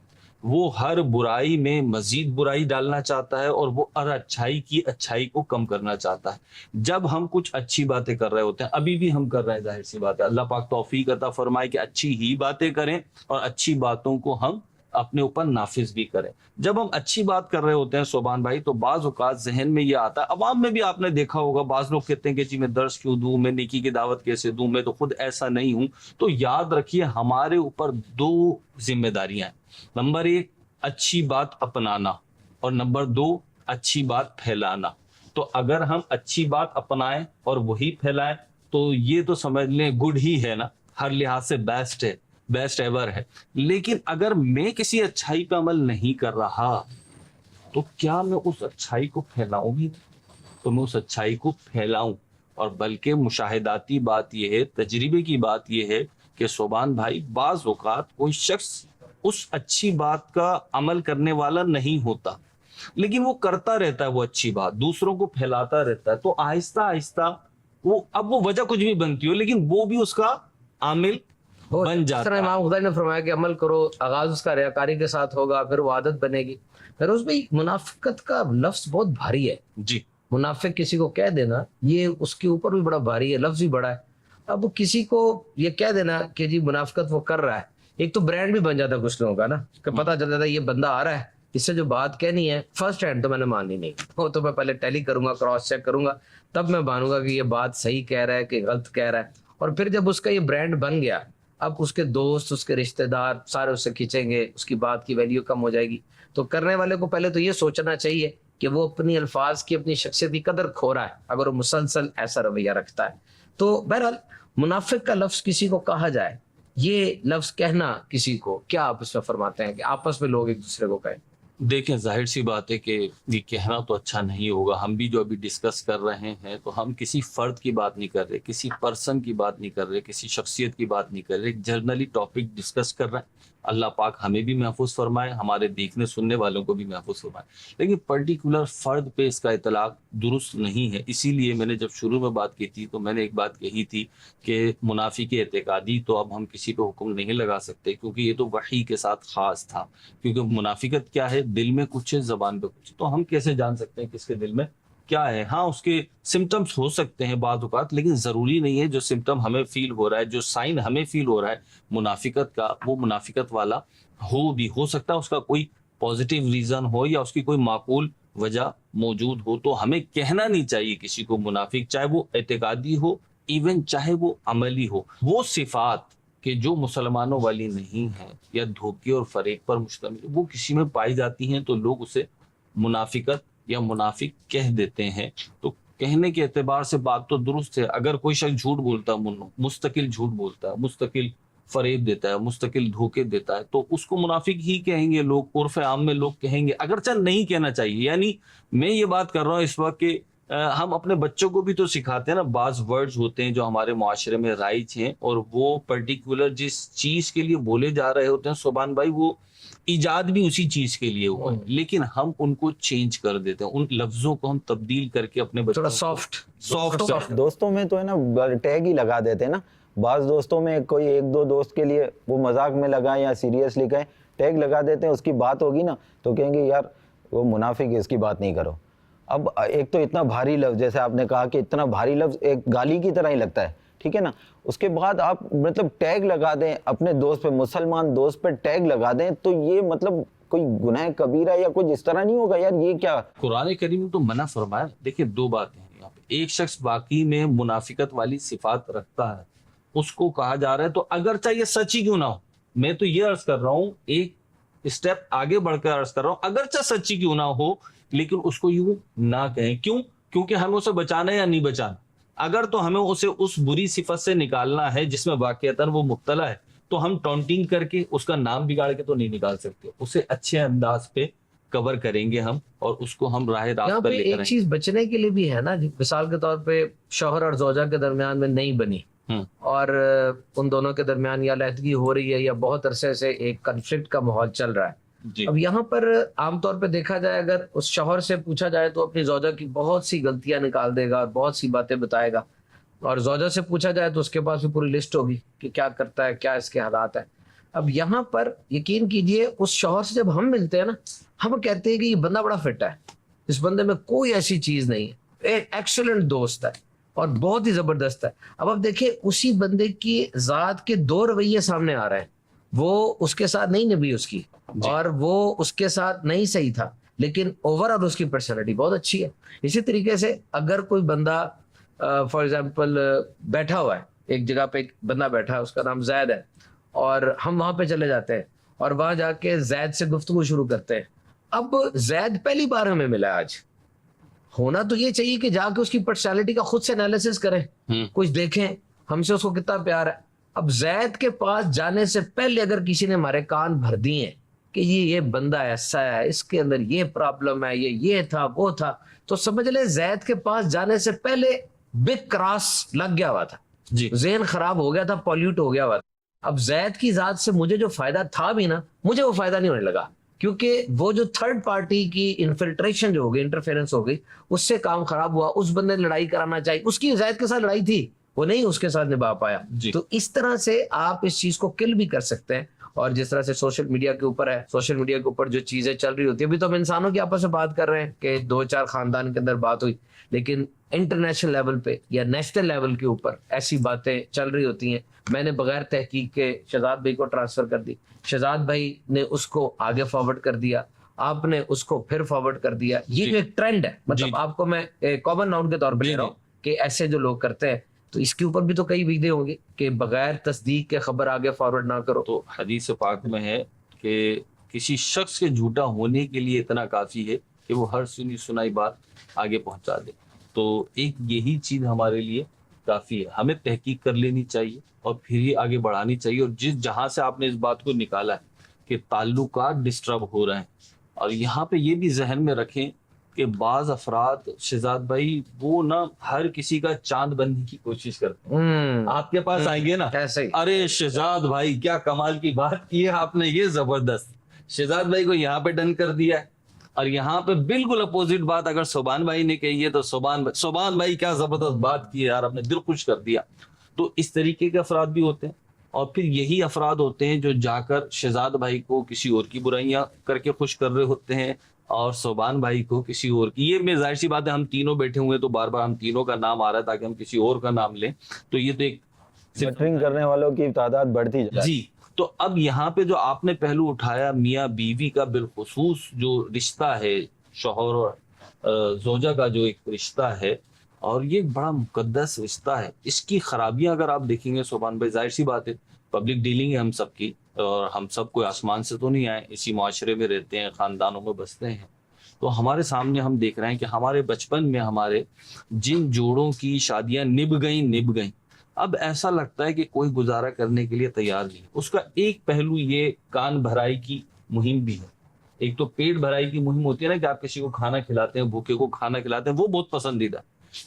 S3: وہ ہر برائی میں مزید برائی ڈالنا چاہتا ہے، اور وہ ہر اچھائی کی اچھائی کو کم کرنا چاہتا ہے۔ جب ہم کچھ اچھی باتیں کر رہے ہوتے ہیں، ابھی بھی ہم کر رہے ہیں، ظاہر سی بات ہے، اللہ پاک توفیق عطا فرمائے کہ اچھی ہی باتیں کریں اور اچھی باتوں کو ہم اپنے اوپر نافذ بھی کریں۔ جب ہم اچھی بات کر رہے ہوتے ہیں صوبان بھائی، تو بعض اوقات ذہن میں یہ آتا ہے، عوام میں بھی آپ نے دیکھا ہوگا، بعض لوگ کہتے ہیں کہ جی میں درس کیوں دوں، میں نیکی کی دعوت کیسے دوں، میں تو خود ایسا نہیں ہوں۔ تو یاد رکھیے ہمارے اوپر دو ذمہ داریاں ہیں، نمبر ایک اچھی بات اپنانا، اور نمبر دو اچھی بات پھیلانا۔ تو اگر ہم اچھی بات اپنائیں اور وہی پھیلائیں تو یہ تو سمجھ لیں گڈ ہی ہے نا، ہر لحاظ سے بیسٹ ہے، بیسٹ ایور ہے۔ لیکن اگر میں کسی اچھائی پہ عمل نہیں کر رہا تو کیا میں اس اچھائی کو پھیلاؤں گی؟ تو میں اس اچھائی کو پھیلاؤں، اور بلکہ مشاہداتی بات یہ ہے، تجربے کی بات یہ ہے کہ صوبان بھائی بعض اوقات کوئی شخص اس اچھی بات کا عمل کرنے والا نہیں ہوتا، لیکن وہ کرتا رہتا ہے وہ اچھی بات، دوسروں کو پھیلاتا رہتا ہے، تو آہستہ آہستہ اب وہ وجہ کچھ بھی بنتی ہو لیکن وہ بھی اس کا عامل بن
S2: جس
S3: جاتا
S2: طرح
S3: ہے۔
S2: امام غزالی نے فرمایا کہ عمل کرو، آغاز اس کا ریاکاری کے ساتھ ہوگا، پھر وہ عادت بنے گی۔ فیروز بھائی منافقت کا لفظ بہت بھاری ہے،
S3: جی
S2: منافق کسی کو کہہ دینا یہ اس کے اوپر بھی بڑا بھاری ہے، لفظ بھی بڑا ہے۔ اب کسی کو یہ کہہ دینا کہ جی منافقت وہ کر رہا ہے، ایک تو برانڈ بھی بن جاتا ہے کچھ لوگوں کا نا، کہ پتہ چل جاتا ہے یہ بندہ آ رہا ہے، اس سے جو بات کہنی ہے فرسٹ ہینڈ تو میں نے ماننی نہیں، وہ تو میں پہلے ٹیلی کروں گا، کراس چیک کروں گا، تب میں مانوں گا کہ یہ بات صحیح کہہ رہا ہے کہ غلط کہہ رہا ہے۔ اور پھر جب اس کا یہ برانڈ بن گیا، اب اس کے دوست، اس کے رشتہ دار سارے اس سے کھینچیں گے، اس کی بات کی ویلیو کم ہو جائے گی۔ تو کرنے والے کو پہلے تو یہ سوچنا چاہیے کہ وہ اپنی الفاظ کی، اپنی شخصیت کی قدر کھو رہا ہے اگر وہ مسلسل ایسا رویہ رکھتا ہے۔ تو بہرحال منافق کا لفظ کسی کو کہا جائے، یہ لفظ کہنا کسی کو، کیا آپ اس میں فرماتے ہیں کہ آپس میں لوگ ایک دوسرے کو کہیں؟
S3: دیکھیں ظاہر سی بات ہے کہ یہ کہنا تو اچھا نہیں ہوگا، ہم بھی جو ابھی ڈسکس کر رہے ہیں تو ہم کسی فرد کی بات نہیں کر رہے، کسی پرسن کی بات نہیں کر رہے، کسی شخصیت کی بات نہیں کر رہے، جنرلی ٹاپک ڈسکس کر رہے ہیں۔ اللہ پاک ہمیں بھی محفوظ فرمائے، ہمارے دیکھنے سننے والوں کو بھی محفوظ فرمائے، لیکن پرٹیکولر فرد پہ اس کا اطلاق درست نہیں ہے۔ اسی لیے میں نے جب شروع میں بات کی تھی تو میں نے ایک بات کہی تھی کہ منافق اعتقادی تو اب ہم کسی پہ حکم نہیں لگا سکتے، کیونکہ یہ تو وحی کے ساتھ خاص تھا، کیونکہ منافقت کیا ہے، دل میں کچھ ہے زبان پہ کچھ، تو ہم کیسے جان سکتے ہیں کس کے دل میں کیا ہے؟ ہاں اس کے سمٹمز ہو سکتے ہیں بعض اوقات، لیکن ضروری نہیں ہے جو سمٹم ہمیں فیل ہو رہا ہے، جو سائن ہمیں فیل ہو رہا ہے منافقت کا، وہ منافقت والا ہو سکتا ہے اس کا کوئی پازیٹیو ریزن ہو یا اس کی کوئی معقول وجہ موجود ہو۔ تو ہمیں کہنا نہیں چاہیے کسی کو منافق، چاہے وہ اعتقادی ہو، ایون چاہے وہ عملی ہو۔ وہ صفات کہ جو مسلمانوں والی نہیں ہیں یا دھوکے اور فریب پر مشتمل وہ کسی میں پائی جاتی ہیں تو لوگ اسے منافقت یا منافق کہہ دیتے ہیں۔ تو کہنے کے اعتبار سے بات تو درست ہے، اگر کوئی شخص جھوٹ بولتا ہے، مستقل جھوٹ بولتا ہے، مستقل فریب دیتا ہے، مستقل دھوکے دیتا ہے، تو اس کو منافق ہی کہیں گے لوگ، عرف عام میں لوگ کہیں گے، اگرچہ نہیں کہنا چاہیے۔ یعنی میں یہ بات کر رہا ہوں اس وقت کہ ہم اپنے بچوں کو بھی تو سکھاتے ہیں نا, بعض ورڈز ہوتے ہیں جو ہمارے معاشرے میں رائج ہیں اور وہ پرٹیکولر جس چیز کے لیے بولے جا رہے ہوتے ہیں سبحان بھائی, وہ ایجاد بھی اسی چیز کے لیے ہوا ہے, لیکن ہم ان کو چینج کر دیتے ہیں, ان لفظوں کو ہم تبدیل کر کے اپنے بچوں
S2: تھوڑا
S3: کو
S2: سافٹ
S4: دوستوں میں تو ہے نا ٹیگ ہی لگا دیتے ہیں نا. بعض دوستوں میں کوئی ایک دو دوست کے لیے وہ مذاق میں لگائیں یا سیریسلی کہیں, ٹیگ لگا دیتے ہیں, اس کی بات ہوگی نا تو کہیں گے یار وہ منافق ہے, اس کی بات نہیں کرو. اب ایک تو اتنا بھاری لفظ, جیسے آپ نے کہا کہ اتنا بھاری لفظ ایک گالی کی طرح ہی لگتا ہے, ٹھیک ہے نا, اس کے بعد آپ مطلب ٹیگ لگا دیں اپنے دوست پہ, مسلمان دوست پہ ٹیگ لگا دیں, تو یہ مطلب کوئی گناہ کبیرہ یا کچھ اس طرح نہیں ہوگا یار, یہ کیا؟
S3: قرآن کریم میں تو منع فرمایا. دیکھیں دو باتیں ہیں یہاں پہ, ایک شخص واقعی میں منافقت والی صفات رکھتا ہے, اس کو کہا جا رہا ہے, تو اگرچہ یہ سچ ہی کیوں نہ ہو, میں تو یہ عرض کر رہا ہوں, ایک اسٹیپ آگے بڑھ کر عرض کر رہا ہوں, اگرچہ سچی کیوں نہ ہو لیکن اس کو یوں نہ کہیں. کیوں؟ کیونکہ ہمیں اسے بچانا ہے یا نہیں بچانا. اگر تو ہمیں اسے اس بری صفت سے نکالنا ہے جس میں واقعتاً وہ مبتلا ہے, تو ہم ٹونٹنگ کر کے اس کا نام بگاڑ کے تو نہیں نکال سکتے, اسے اچھے انداز پہ کور کریں گے ہم, اور اس کو ہم راہ راست
S2: یہاں
S3: پر
S2: پہ
S3: لے کر
S2: ایک
S3: آئیں گے.
S2: چیز بچنے کے لیے بھی ہے نا, مثال کے طور پہ شوہر اور زوجہ کے درمیان میں نہیں بنی اور ان دونوں کے درمیان یا علیحدگی ہو رہی ہے یا بہت عرصے سے ایک کنفلکٹ کا ماحول چل رہا ہے.
S3: جی.
S2: اب یہاں پر عام طور پہ دیکھا جائے, اگر اس شوہر سے پوچھا جائے تو اپنی زوجہ کی بہت سی غلطیاں نکال دے گا اور بہت سی باتیں بتائے گا, اور زوجہ سے پوچھا جائے تو اس کے پاس بھی پوری لسٹ ہوگی کہ کیا کرتا ہے, کیا اس کے حالات ہیں. اب یہاں پر یقین کیجئے اس شوہر سے جب ہم ملتے ہیں نا, ہم کہتے ہیں کہ یہ بندہ بڑا فٹ ہے, اس بندے میں کوئی ایسی چیز نہیں ہے, ایک ایکسلنٹ دوست ہے اور بہت ہی زبردست ہے. اب آپ دیکھیں اسی بندے کی ذات کے دو رویے سامنے آ رہے ہیں, وہ اس کے ساتھ نہیں نبی اس کی, اور وہ اس کے ساتھ نہیں صحیح تھا, لیکن اوور آل اس کی پرسنالٹی بہت اچھی ہے. اسی طریقے سے اگر کوئی بندہ فار ایگزامپل بیٹھا ہوا ہے ایک جگہ پہ, ایک بندہ بیٹھا ہے اس کا نام زید ہے, اور ہم وہاں پہ چلے جاتے ہیں اور وہاں جا کے زید سے گفتگو شروع کرتے ہیں. اب زید پہلی بار ہمیں ملا ہے آج, ہونا تو یہ چاہیے کہ جا کے اس کی پرسنالٹی کا خود سے انالیسس کریں, کچھ دیکھیں ہم سے اس کو کتنا پیار ہے. اب زید کے پاس جانے سے پہلے اگر کسی نے ہمارے کان بھر دیے کہ یہ بندہ ایسا ہے, اس کے اندر یہ پرابلم ہے, یہ تھا وہ تھا, تو سمجھ لیں زید کے پاس جانے سے پہلے بگ کراس لگ گیا ہوا تھا, ذہن خراب ہو گیا تھا, پولیوٹ ہو گیا ہوا تھا. اب زید کی ذات سے مجھے جو فائدہ تھا بھی نا, مجھے وہ فائدہ نہیں ہونے لگا, کیونکہ وہ جو تھرڈ پارٹی کی انفلٹریشن جو ہو گئی, انٹرفیرنس ہو گئی, اس سے کام خراب ہوا. اس بندے نے لڑائی کرانا چاہیے, اس کی زید کے ساتھ لڑائی تھی, وہ نہیں اس کے ساتھ نبھا پایا. تو اس طرح سے آپ اس چیز کو کل بھی کر سکتے ہیں. اور جس طرح سے سوشل میڈیا کے اوپر ہے, سوشل میڈیا کے اوپر جو چیزیں چل رہی ہوتی ہیں, ابھی تو ہم انسانوں کی آپس میں بات کر رہے ہیں کہ 2-4 خاندان کے اندر بات ہوئی, لیکن انٹرنیشنل لیول پہ یا نیشنل لیول کے اوپر ایسی باتیں چل رہی ہوتی ہیں. میں نے بغیر تحقیق کے شہزاد بھائی کو ٹرانسفر کر دی, شہزاد بھائی نے اس کو آگے فارورڈ کر دیا, آپ نے اس کو پھر فارورڈ کر دیا. یہ جو ایک ٹرینڈ ہے, مطلب آپ کو میں کامن ناؤن کے طور پہ لے رہا ہوں کہ ایسے جو لوگ کرتے ہیں, تو اس کے اوپر بھی تو کئی ویڈیو ہوں گے کہ بغیر تصدیق کے خبر آگے فارورڈ نہ کرو.
S3: تو حدیث پاک میں ہے کہ کسی شخص کے جھوٹا ہونے کے لیے اتنا کافی ہے کہ وہ ہر سنی سنائی بات آگے پہنچا دے. تو ایک یہی چیز ہمارے لیے کافی ہے. ہمیں تحقیق کر لینی چاہیے اور پھر ہی آگے بڑھانی چاہیے. اور جہاں سے آپ نے اس بات کو نکالا ہے کہ تعلقات ڈسٹرب ہو رہے ہیں, اور یہاں پہ یہ بھی ذہن میں رکھیں کہ بعض افراد شہزاد بھائی وہ نا ہر کسی کا چاند بننے کی کوشش کرتے ہیں. آپ کے پاس آئیں گے نا, ارے شہزاد بھائی کیا کمال کی بات کی ہے آپ نے, یہ زبردست, شہزاد بھائی کو یہاں پہ ڈن کر دیا ہے, اور یہاں پہ بالکل اپوزٹ بات اگر سبحان بھائی نے کہی ہے تو سبحان بھائی کیا زبردست بات کی ہے یار, آپ نے دل خوش کر دیا. تو اس طریقے کے افراد بھی ہوتے ہیں. اور پھر یہی افراد ہوتے ہیں جو جا کر شہزاد بھائی کو کسی اور کی برائیاں کر کے خوش کر رہے ہوتے ہیں, اور سبحان بھائی کو کسی اور کی. یہ میں ظاہر سی بات ہے, ہم تینوں بیٹھے ہوئے تو بار بار ہم تینوں کا نام آ رہا ہے تاکہ ہم کسی اور کا نام لیں, تو یہ تو ایک
S4: بٹرنگ کرنے والوں کی تعداد بڑھتی جائے.
S3: جی. تو اب یہاں پہ جو آپ نے پہلو اٹھایا میاں بیوی کا بالخصوص جو رشتہ ہے, شوہر اور زوجہ کا جو ایک رشتہ ہے, اور یہ ایک بڑا مقدس رشتہ ہے. اس کی خرابیاں اگر آپ دیکھیں گے سبحان بھائی, ظاہر سی بات ہے پبلک ڈیلنگ ہے ہم سب کی, اور ہم سب کوئی آسمان سے تو نہیں آئے, اسی معاشرے میں رہتے ہیں, خاندانوں میں بستے ہیں. تو ہمارے سامنے ہم دیکھ رہے ہیں کہ ہمارے بچپن میں ہمارے جن جوڑوں کی شادیاں نبھ گئیں, اب ایسا لگتا ہے کہ کوئی گزارا کرنے کے لیے تیار نہیں. اس کا ایک پہلو یہ کان بھرائی کی مہم بھی ہے ایک تو پیٹ بھرائی کی مہم ہوتی ہے نا کہ آپ کسی کو کھانا کھلاتے ہیں, بھوکے کو کھانا کھلاتے ہیں, وہ بہت پسندیدہ.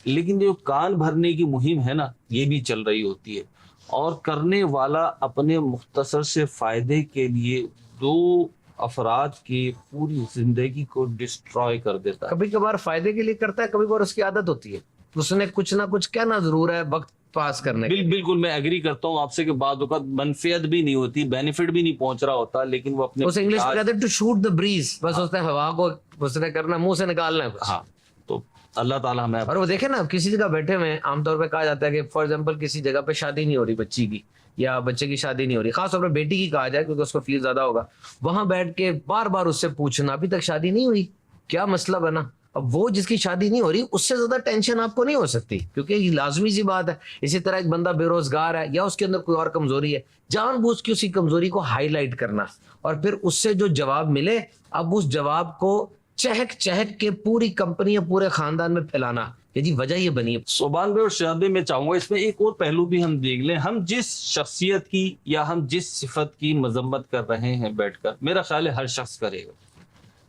S3: لیکن جو کان بھرنے کی مہم ہے نا, یہ بھی چل رہی ہوتی ہے, اور کرنے والا اپنے مختصر سے فائدے کے لیے دو افراد کی پوری زندگی کو ڈسٹروائے کر دیتا ہے.
S2: کبھی کبھار فائدے کے لیے کرتا ہے, کبھی کبھار اس کی عادت ہوتی ہے, اس نے کچھ نہ کچھ کہنا ضرور ہے وقت پاس کرنے کے.
S3: بالکل میں ایگری کرتا ہوں آپ سے کہ بعض اوقات منفعت بھی نہیں ہوتی, بینیفٹ بھی نہیں پہنچ رہا ہوتا, لیکن وہ اپنے
S2: اسے انگلش میں کہتے ہیں ٹو شوٹ دا بریز, بس اس نے ہوا کو اس نے کرنا, منہ سے نکالنا ہے بس.
S3: ہاں, تو اللہ تعالیٰ ہمیں.
S2: اور وہ دیکھیں نا, کسی جگہ بیٹھے ہوئے ہیں, عام طور پہ کہا جاتا ہے کہ فار ایگزامپل کسی جگہ پہ شادی نہیں ہو رہی بچی کی, یا بچے کی شادی نہیں ہو رہی, خاص طور پہ بیٹی کی کہا جائے کیونکہ اس کو فیل زیادہ ہوگا, وہاں بیٹھ کے بار بار اس سے پوچھنا ابھی تک شادی نہیں ہوئی, کیا مسئلہ بنا. اب وہ جس کی شادی نہیں ہو رہی اس سے زیادہ ٹینشن آپ کو نہیں ہو سکتی, کیونکہ یہ لازمی سی بات ہے. اسی طرح ایک بندہ بے روزگار ہے یا اس کے اندر کوئی اور کمزوری ہے, جان بوجھ کے اسی کمزوری کو ہائی لائٹ کرنا, اور پھر اس سے جو جواب ملے اب اس جواب کو چہک چہک کے پوری کمپنی یا پورے خاندان میں پھیلانا, کہ جی وجہ یہ بنی ہے.
S3: سبحان بھائی اور شہاب بھائی, میں چاہوں گا اس میں ایک اور پہلو بھی ہم دیکھ لیں. ہم جس شخصیت کی یا ہم جس صفت کی مذمت کر رہے ہیں بیٹھ کر, میرا خیال ہے ہر شخص کرے گا,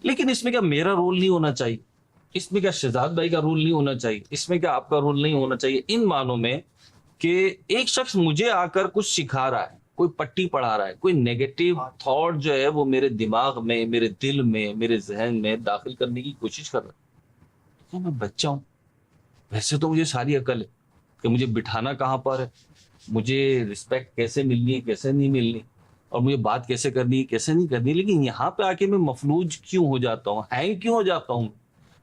S3: لیکن اس میں کیا میرا رول نہیں ہونا چاہیے, اس میں کیا شہزاد بھائی کا رول نہیں ہونا چاہیے, اس میں کیا آپ کا رول نہیں ہونا چاہیے, ان معنوں میں کہ ایک شخص مجھے آ کر کچھ سکھا رہا ہے, کوئی پٹی پڑھا رہا ہے, کوئی نیگیٹو تھاٹ جو ہے وہ میرے دماغ میں, میرے دل میں, میرے ذہن میں داخل کرنے کی کوشش کر رہا ہے. تو میں بچہ ہوں, ویسے تو مجھے ساری عقل ہے کہ مجھے بٹھانا کہاں پر ہے, مجھے رسپیکٹ کیسے ملنی ہے کیسے نہیں ملنی, اور مجھے بات کیسے کرنی ہے کیسے نہیں کرنی, لیکن یہاں پہ آ کے میں مفلوج کیوں ہو جاتا ہوں, ہینگ کیوں ہو جاتا ہوں,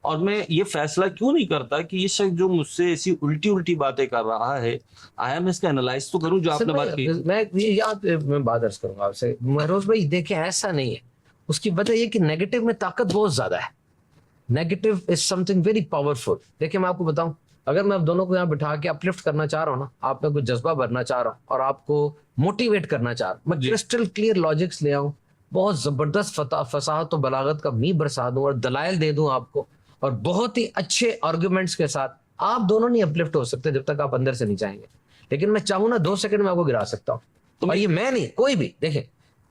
S3: اور میں یہ فیصلہ کیوں نہیں کرتا کہ یہ شخص جو مجھ سے ایسی الٹی باتیں کر رہا ہے, آیا میں اس کا انالائز تو کروں جو آپ نے بات کی.
S2: میں بات عرض کروں گا آپ سے مہروز بھائی, دیکھیں ایسا نہیں ہے, اس کی وجہ یہ کہ نیگیٹو میں طاقت بہت زیادہ ہے, نیگیٹو از سم تھنگ ویری پاورفل. دیکھیں میں آپ کو بتاؤں, اگر میں آپ دونوں کو یہاں بٹھا کے اپلفٹ کرنا چاہ رہا ہوں نا, آپ میں کوئی جذبہ بھرنا چاہ رہا ہوں اور آپ کو موٹیویٹ کرنا چاہ رہا ہوں, میں کرسٹل کلیئر لاجکس لے آؤں, بہت زبردست فصاحت و بلاغت کا می برسا دوں اور دلائل دے دوں آپ کو, اور بہت ہی اچھے آرگومنٹس کے ساتھ, آپ دونوں نہیں اپلفٹ ہو سکتے جب تک آپ اندر سے نہیں چاہیں گے. لیکن میں چاہوں نا 2 سیکنڈ میں آپ کو گرا سکتا ہوں, اور یہ میں نہیں کوئی بھی. دیکھیں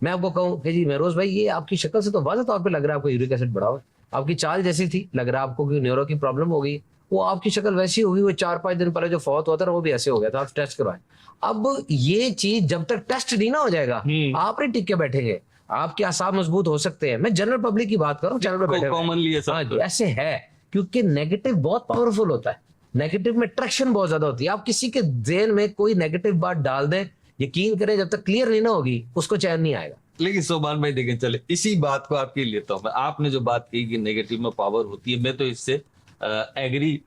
S2: میں آپ کو کہوں کہ جی مہروز بھائی, یہ آپ کی شکل سے تو واضح طور پہ لگ رہا ہے آپ کو یورک ایسڈ بڑھا ہوا ہے, آپ کی چال جیسی تھی, لگ رہا ہے آپ کو کوئی نیورو کی پرابلم ہو گئی, وہ آپ کی شکل ویسی ہوگی, وہ 4-5 دن پہلے جو فوت ہوتا ہے وہ بھی ایسے ہو گیا تھا, آپ ٹیسٹ کروائیں. اب یہ چیز جب تک ٹیسٹ نہیں نہ ہو جائے گا آپ نہیں ٹک کے بیٹھیں گے, آپ کے اعصاب مضبوط ہو سکتے ہیں. میں جنرل پبلک کی بات کروں, چینل پہ بیٹھے
S3: کامنلی
S2: ایسے ہے, کیونکہ نیگیٹو بہت پاورفل ہوتا ہے, نیگیٹو میں اٹریکشن بہت زیادہ ہوتی ہے. آپ کسی کے ذہن میں کوئی نیگیٹو بات ڈال دیں, یقین کریں جب تک کلیئر نہیں نہ ہوگی اس کو چین نہیں آئے گا.
S3: لیکن سبحان بھائی دیکھیں, چلے اسی بات کو آپ کے لیتا ہوں میں. آپ نے جو بات کی کہ نیگیٹو میں پاور ہوتی ہے, میں تو اس سے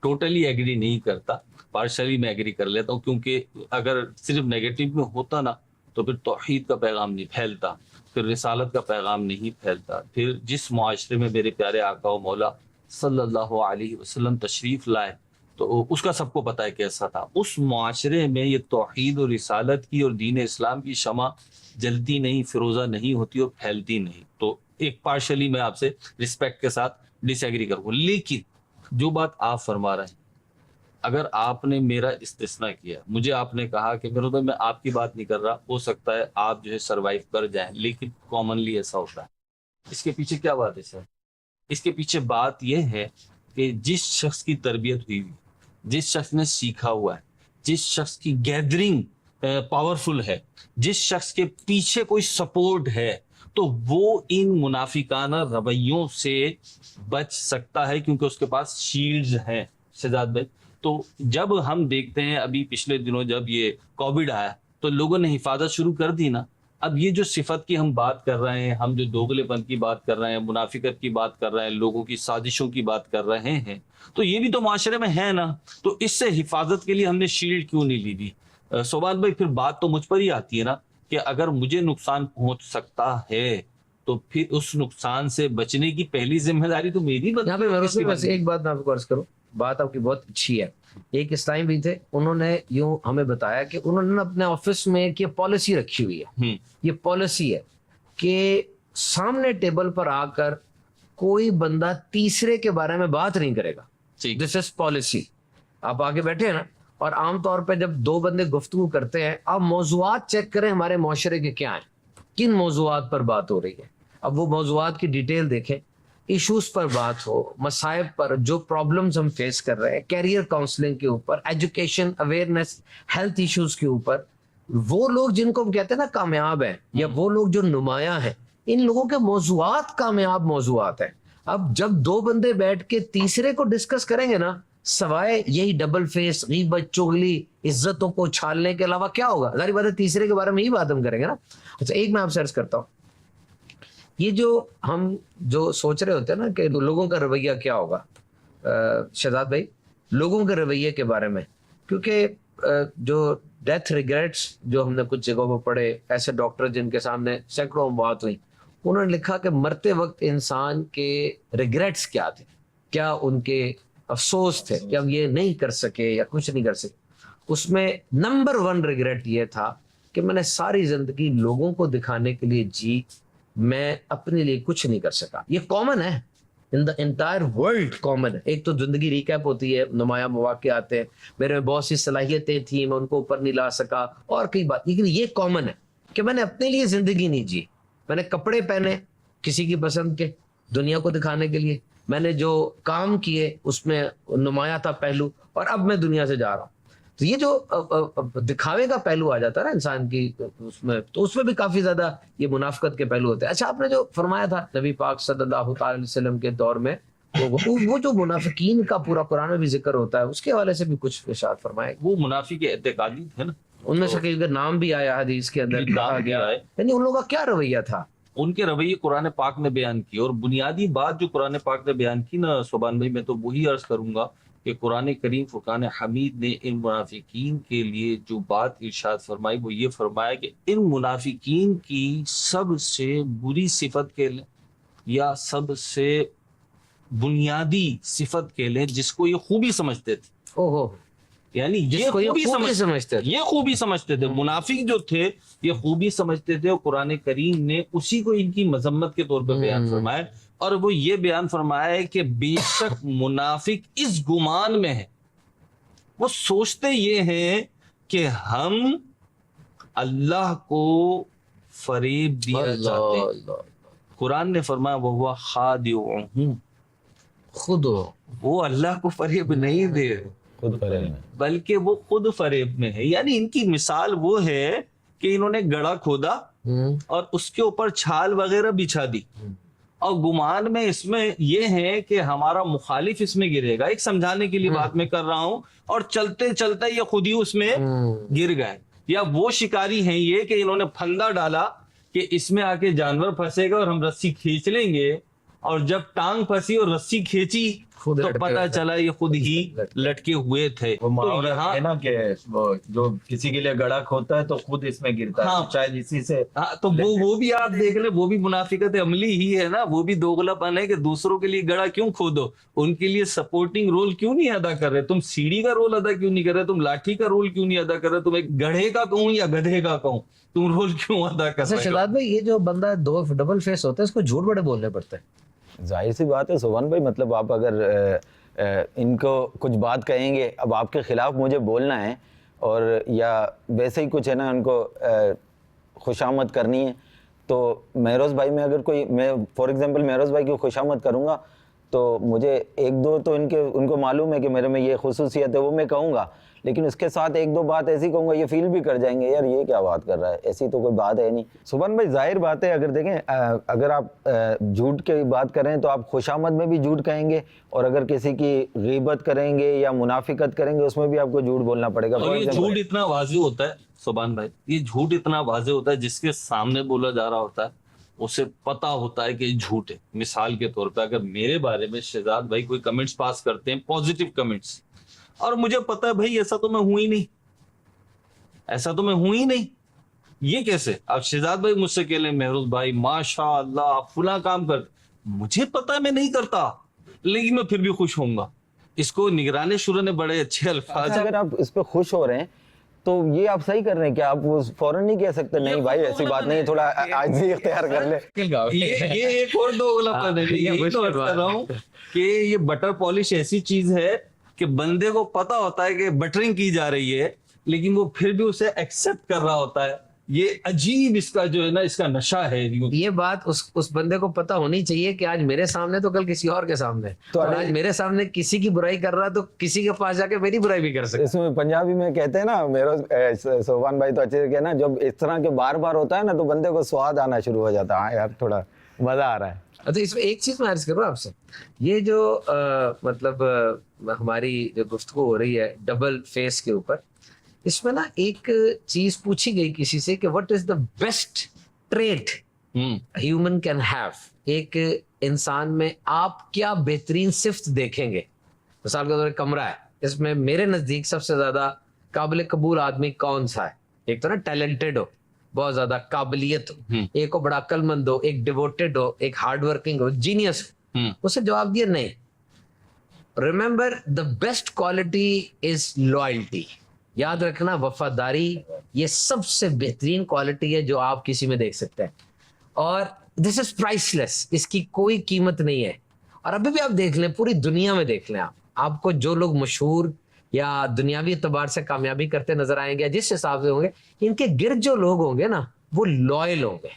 S3: ٹوٹلی ایگری نہیں کرتا, پارشلی میں ایگری کر لیتا ہوں, کیونکہ اگر صرف نیگیٹو میں ہوتا نا تو پھر توحید کا پیغام نہیں پھیلتا, پھر رسالت کا پیغام نہیں پھیلتا. پھر جس معاشرے میں میرے پیارے آقا و مولا صلی اللہ علیہ وسلم تشریف لائے تو اس کا سب کو پتہ ہے کیسا تھا. اس معاشرے میں یہ توحید و رسالت کی اور دین اسلام کی شمع جلتی نہیں, فروزہ نہیں ہوتی اور پھیلتی نہیں. تو ایک پارشلی میں آپ سے رسپیکٹ کے ساتھ ڈس ایگری کروں. لیکن جو بات آپ فرما رہے ہیں, اگر آپ نے میرا استثناء کیا, مجھے آپ نے کہا کہ میرے میں آپ کی بات نہیں کر رہا, ہو سکتا ہے آپ جو ہے سروائیو کر جائیں, لیکن کامنلی ایسا ہوتا ہے. اس کے پیچھے کیا بات ہے سر؟ اس کے پیچھے بات یہ ہے کہ جس شخص کی تربیت ہوئی ہوئی, جس شخص نے سیکھا ہوا ہے, جس شخص کی گیدرنگ پاورفل ہے, جس شخص کے پیچھے کوئی سپورٹ ہے, تو وہ ان منافقانہ رویوں سے بچ سکتا ہے, کیونکہ اس کے پاس شیلڈز ہیں. شہزاد بھائی, تو جب ہم دیکھتے ہیں ابھی پچھلے دنوں جب یہ کووڈ آیا تو لوگوں نے حفاظت شروع کر دی نا. اب یہ جو صفت کی ہم بات کر رہے ہیں, ہم جو دوغلے پن کی بات کر رہے ہیں, منافقت کی بات کر رہے ہیں, لوگوں کی سازشوں کی بات کر رہے ہیں, تو یہ بھی تو معاشرے میں ہے نا. تو اس سے حفاظت کے لیے ہم نے شیلڈ کیوں نہیں لی دی؟ سوبان بھائی, پھر بات تو مجھ پر ہی آتی ہے نا کہ اگر مجھے نقصان پہنچ سکتا ہے تو پھر اس نقصان سے بچنے کی پہلی ذمہ داری تو میری
S2: یہاں پہ میں بس ایک بات میں آپ کو عرض کروں, بات آپ کی بہت اچھی ہے. ایک اسلامی بھی تھے, انہوں نے یوں ہمیں بتایا کہ انہوں نے اپنے آفس میں ایک یہ پالیسی رکھی ہوئی ہے. یہ پالیسی ہے کہ سامنے ٹیبل پر آ کر کوئی بندہ تیسرے کے بارے میں بات نہیں کرے گا. دس از پالیسی. آپ آگے بیٹھے ہیں نا, اور عام طور پہ جب 2 بندے گفتگو کرتے ہیں, آپ موضوعات چیک کریں ہمارے معاشرے کے کیا ہیں, کن موضوعات پر بات ہو رہی ہے. اب وہ موضوعات کی ڈیٹیل دیکھیں, ایشوز پر بات ہو, مصائب پر, جو پرابلمز ہم فیس کر رہے ہیں, کیریئر کاؤنسلنگ کے اوپر, ایجوکیشن اویئرنیس, ہیلتھ ایشوز کے اوپر, وہ لوگ جن کو ہم کہتے ہیں نا کامیاب ہیں, یا وہ لوگ جو نمایاں ہیں, ان لوگوں کے موضوعات کامیاب موضوعات ہیں. اب جب دو بندے بیٹھ کے تیسرے کو ڈسکس کریں گے نا, سوائے یہی ڈبل فیس, غیبت, چغلی, عزتوں کو چھالنے کے علاوہ کیا ہوگا؟ ظاہر بات ہے تیسرے کے بارے میں ہی بات ہم کریں گے نا. اچھا ایک میں آپ سے عرض کرتا ہوں, یہ ہم جو سوچ رہے ہوتے ہیں نا کہ لوگوں کا رویہ کیا ہوگا, شہزاد بھائی, لوگوں کے رویے کے بارے میں, کیونکہ جو ڈیتھ ریگریٹس جو ہم نے کچھ جگہوں پر پڑھے, ایسے ڈاکٹر جن کے سامنے سینکڑوں موت ہوئی, انہوں نے لکھا کہ مرتے وقت انسان کے ریگریٹس کیا تھے, کیا ان کے افسوس تھے کہ ہم یہ نہیں کر سکے یا کچھ نہیں کر سکے. اس میں نمبر 1 ریگریٹ یہ تھا کہ میں نے ساری زندگی لوگوں کو دکھانے کے لیے جی, میں اپنے لیے کچھ نہیں کر سکا. یہ کامن ہے, ان دا انٹائر ورلڈ کامن ہے. ایک تو زندگی ریکیپ ہوتی ہے, نمایاں مواقع آتے ہیں, میرے میں بہت سی صلاحیتیں تھیں, میں ان کو اوپر نہیں لا سکا, اور کئی بات, لیکن یہ کامن ہے کہ میں نے اپنے لیے زندگی نہیں جی. میں نے کپڑے پہنے کسی کی پسند کے, دنیا کو دکھانے کے لیے, میں نے جو کام کیے اس میں نمایاں تھا پہلو, اور اب میں دنیا سے جا رہا ہوں. تو یہ جو دکھاوے کا پہلو آ جاتا ہے نا انسان کی اس میں, تو اس میں بھی کافی زیادہ یہ منافقت کے پہلو ہوتے ہیں. اچھا آپ نے جو فرمایا تھا نبی پاک صلی اللہ تعالی علیہ وسلم کے دور میں وہ جو منافقین کا پورا قرآن میں بھی ذکر ہوتا ہے, اس کے حوالے سے بھی کچھ ارشاد فرمائے.
S3: وہ منافق اعتقادی تھے نا,
S2: ان میں سے کئی نام بھی آیا حدیث کے اندر, کہا گیا, یعنی ان لوگوں کا کیا رویہ تھا؟
S3: ان کے رویے قرآن پاک نے بیان کی, اور بنیادی بات جو قرآن پاک نے بیان کی نا سبحان بھائی, میں تو وہی عرض کروں گا کہ قرآن کریم فرقان حمید نے ان منافقین کے لیے جو بات ارشاد فرمائی وہ یہ فرمایا کہ ان منافقین کی سب سے بری صفت کے لیں یا سب سے بنیادی صفت کے لیں جس کو یہ خوبی سمجھتے تھے.
S2: اوہو,
S3: یعنی یہ خوبی سمجھتے تھے, یہ خوبی سمجھتے تھے. منافق جو تھے یہ خوبی سمجھتے تھے, اور قرآن کریم نے اسی کو ان کی مذمت کے طور پہ بیان فرمایا, اور وہ یہ بیان فرمایا ہے کہ بے شک منافق اس گمان میں ہے, وہ سوچتے یہ ہیں کہ ہم اللہ کو فریب دیا چاہتے ہیں. قرآن نے فرمایا وَهُوَ خَادِعُهُمْ,
S2: خود
S3: وہ اللہ کو فریب نہیں دے,
S4: خود فریب میں,
S3: بلکہ وہ خود فریب میں ہے. یعنی ان کی مثال وہ ہے کہ انہوں نے گڑھا کھودا اور اس کے اوپر چھال وغیرہ بچھا دی, اور گمان میں اس میں یہ ہے کہ ہمارا مخالف اس میں گرے گا. ایک سمجھانے کے لیے بات میں کر رہا ہوں, اور چلتے چلتے یہ خود ہی اس میں گر گئے. یا وہ شکاری ہیں یہ کہ انہوں نے پھندا ڈالا کہ اس میں آ کے جانور پھنسے گا اور ہم رسی کھینچ لیں گے, اور جب ٹانگ پھنسی اور رسی کھینچی تو پتہ چلا یہ خود ہی لٹکے ہوئے تھے.
S5: تو یہاں ہے نا کہ جو کسی کے لیے گڑھا کھوتا ہے تو خود اس میں گرتا ہے, شاید اسی سے.
S3: تو وہ بھی آپ دیکھ لیں, وہ بھی منافقت عملی ہی ہے نا, وہ بھی دوغلا پن ہے کہ دوسروں کے لیے گڑھا کیوں کھودو, ان کے لیے سپورٹنگ رول کیوں نہیں ادا کر رہے, تم سیڑھی کا رول ادا کیوں نہیں کر رہے, تم لاٹھی کا رول کیوں نہیں ادا کر رہے, تم ایک گڑھے کا کہوں یا گدھے کا کہوں, تم رول کیوں ادا کر رہے ہو؟
S2: شہزاد بھائی, یہ جو بندہ دو ڈبل فیس ہوتا ہے اس کو جھوٹ بڑے بولنے پڑتے ہیں.
S4: ظاہر سی بات ہے سبحان بھائی, مطلب آپ اگر ان کو کچھ بات کہیں گے, اب آپ کے خلاف مجھے بولنا ہے, اور یا ویسے ہی کچھ ہے نا ان کو خوشامد کرنی ہے, تو مہروز بھائی میں اگر کوئی, میں فار ایگزامپل مہروز بھائی کی خوشامد کروں گا تو مجھے ایک دو تو ان کو معلوم ہے کہ میرے میں یہ خصوصیت ہے, وہ میں کہوں گا, لیکن اس کے ساتھ ایک دو بات ایسی کہوں گا یہ فیل بھی کر جائیں گے یار یہ کیا بات کر رہا ہے, ایسی تو کوئی بات ہے نہیں. سبحان بھائی ظاہر بات ہے, اگر دیکھیں اگر آپ جھوٹ کی بات کریں تو آپ خوشامد میں بھی جھوٹ کہیں گے, اور اگر کسی کی غیبت کریں گے یا منافقت کریں گے اس میں بھی آپ کو جھوٹ بولنا پڑے گا.
S3: اور یہ جھوٹ اتنا واضح ہوتا ہے سبحان بھائی, یہ جھوٹ اتنا واضح ہوتا ہے جس کے سامنے بولا جا رہا ہوتا ہے اسے پتا ہوتا ہے کہ یہ جھوٹ ہے. مثال کے طور پہ اگر میرے بارے میں شہزاد بھائی کوئی کمنٹس پاس کرتے ہیں, پازیٹیو کمنٹس, اور مجھے پتا ہے بھائی ایسا تو میں ہوں ہی نہیں, ایسا تو میں ہوں ہی نہیں, یہ کیسے؟ اب شہزاد بھائی مجھ سے کہہ لیں مہروز بھائی ماشاء اللہ آپ فلاں کام کرتے, مجھے پتا ہے میں نہیں کرتا لیکن میں پھر بھی خوش ہوں گا. اس کو نگران شورا نے بڑے اچھے الفاظ,
S4: اگر آپ اس پہ خوش ہو رہے ہیں تو یہ آپ صحیح کر رہے ہیں کہ آپ وہ فوراً نہیں کہہ سکتے نہیں بھائی ایسی بات نہیں, تھوڑا عاجزی اختیار کر لیں.
S3: یہ ایک اور دوغلاپن ہے. یہی تو عرض کر رہا ہوں کہ یہ بٹر پالش ایسی چیز ہے کہ بندے کو پتا ہوتا ہے کہ بٹرنگ کی جا رہی ہے لیکن وہ پھر بھی اسے ایکسپٹ کر رہا ہوتا ہے. یہ عجیب اس کا جو ہے نا اس کا نشہ ہے.
S2: یہ بات اس بندے کو پتہ ہونی چاہیے کہ آج میرے سامنے تو کل کسی اور کے سامنے,
S4: تو
S2: اور آج میرے سامنے کسی کی برائی کر رہا تو کسی کے پاس جا کے میری برائی بھی کر سکتا.
S4: اس میں پنجابی میں کہتے ہیں نا, میرا سوبان بھائی تو اچھے سے کہنا, جب اس طرح کے بار بار ہوتا ہے نا تو بندے کو سواد آنا شروع ہو جاتا ہے, ہاں یار تھوڑا مزہ آ رہا ہے.
S2: اچھا اس میں ایک چیز میں عرض کروں آپ سے, یہ جو مطلب ہماری جو گفتگو ہو رہی ہے ڈبل فیس کے اوپر, اس میں نا ایک چیز پوچھی گئی کسی سے کہ what is the best trait human can have, ایک انسان میں آپ کیا بہترین صفت دیکھیں گے. مثال کے طور پر کمرہ ہے, اس میں میرے نزدیک سب سے زیادہ قابل قبول آدمی کون سا ہے؟ ایک تو نا ٹیلنٹڈ ہو, بہت زیادہ قابلیت ہو, ایک کو بڑا عقل مند ہو, ایک ڈیووٹڈ ہو, ایک ہارڈ ورکنگ ہو, جینیس ہو. اسے جواب دیا نہیں. Remember the best quality is loyalty. یاد رکھنا وفاداری یہ سب سے بہترین کوالٹی ہے جو آپ کسی میں دیکھ سکتے ہیں, اور دس از پرائس لیس, اس کی کوئی قیمت نہیں ہے. اور ابھی بھی آپ دیکھ لیں, پوری دنیا میں دیکھ لیں, آپ کو جو لوگ مشہور یا دنیاوی اعتبار سے کامیابی کرتے نظر آئیں گے, جس حساب سے ہوں گے, ان کے گرد جو لوگ ہوں گے نا وہ لوئل ہوں گے,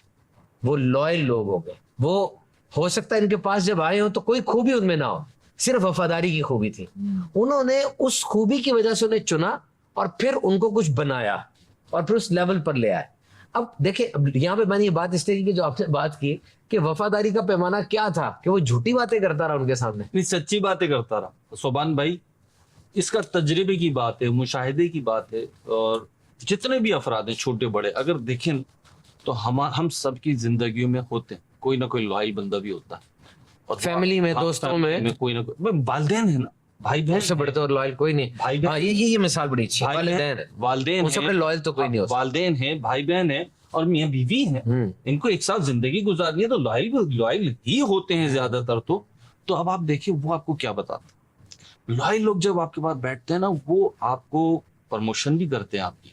S2: وہ لوئل لوگ ہوں گے. وہ ہو سکتا ہے ان کے پاس جب آئے ہوں تو کوئی خوبی ان میں نہ ہو, صرف وفاداری کی خوبی تھی. انہوں نے اس خوبی کی وجہ سے انہیں چنا اور پھر ان کو کچھ بنایا اور پھر اس لیول پر لے آئے. اب دیکھیں, یہاں پہ میں نے یہ بات اس طریقے کی جو آپ نے بات کی کہ وفاداری کا پیمانہ کیا تھا, کہ وہ جھوٹی باتیں کرتا رہا ان کے سامنے,
S3: نہیں سچی باتیں کرتا رہا. صوبان بھائی اس کا تجربے کی بات ہے, مشاہدے کی بات ہے, اور جتنے بھی افراد ہیں چھوٹے بڑے اگر دیکھیں تو ہم سب کی زندگیوں میں ہوتے ہیں کوئی نہ کوئی لوائل بندہ بھی ہوتا ہے, اور
S2: فیملی میں, دوستوں میں
S3: کوئی نہ کوئی, والدین ہے نا, بھائی بہن
S2: سے بڑھتے اور لوئل کوئی نہیں.
S3: بھائی بہن,
S2: ہاں یہ مثال بڑی اچھی ہے.
S3: والدین
S2: ان سے بڑے لوئل تو کوئی نہیں ہو سکتا.
S3: والدین ہیں, بھائی بہن ہیں, اور میاں بیوی ہیں, ان کو ایک ساتھ زندگی گزارنی ہے تو لوائل ہی ہوتے ہیں زیادہ تر. تو اب آپ دیکھیں وہ آپ کو کیا بتاتے ہیں. لوائل لوگ جب آپ کے پاس بیٹھتے ہیں نا وہ آپ کو پروموشن بھی کرتے ہیں, آپ کی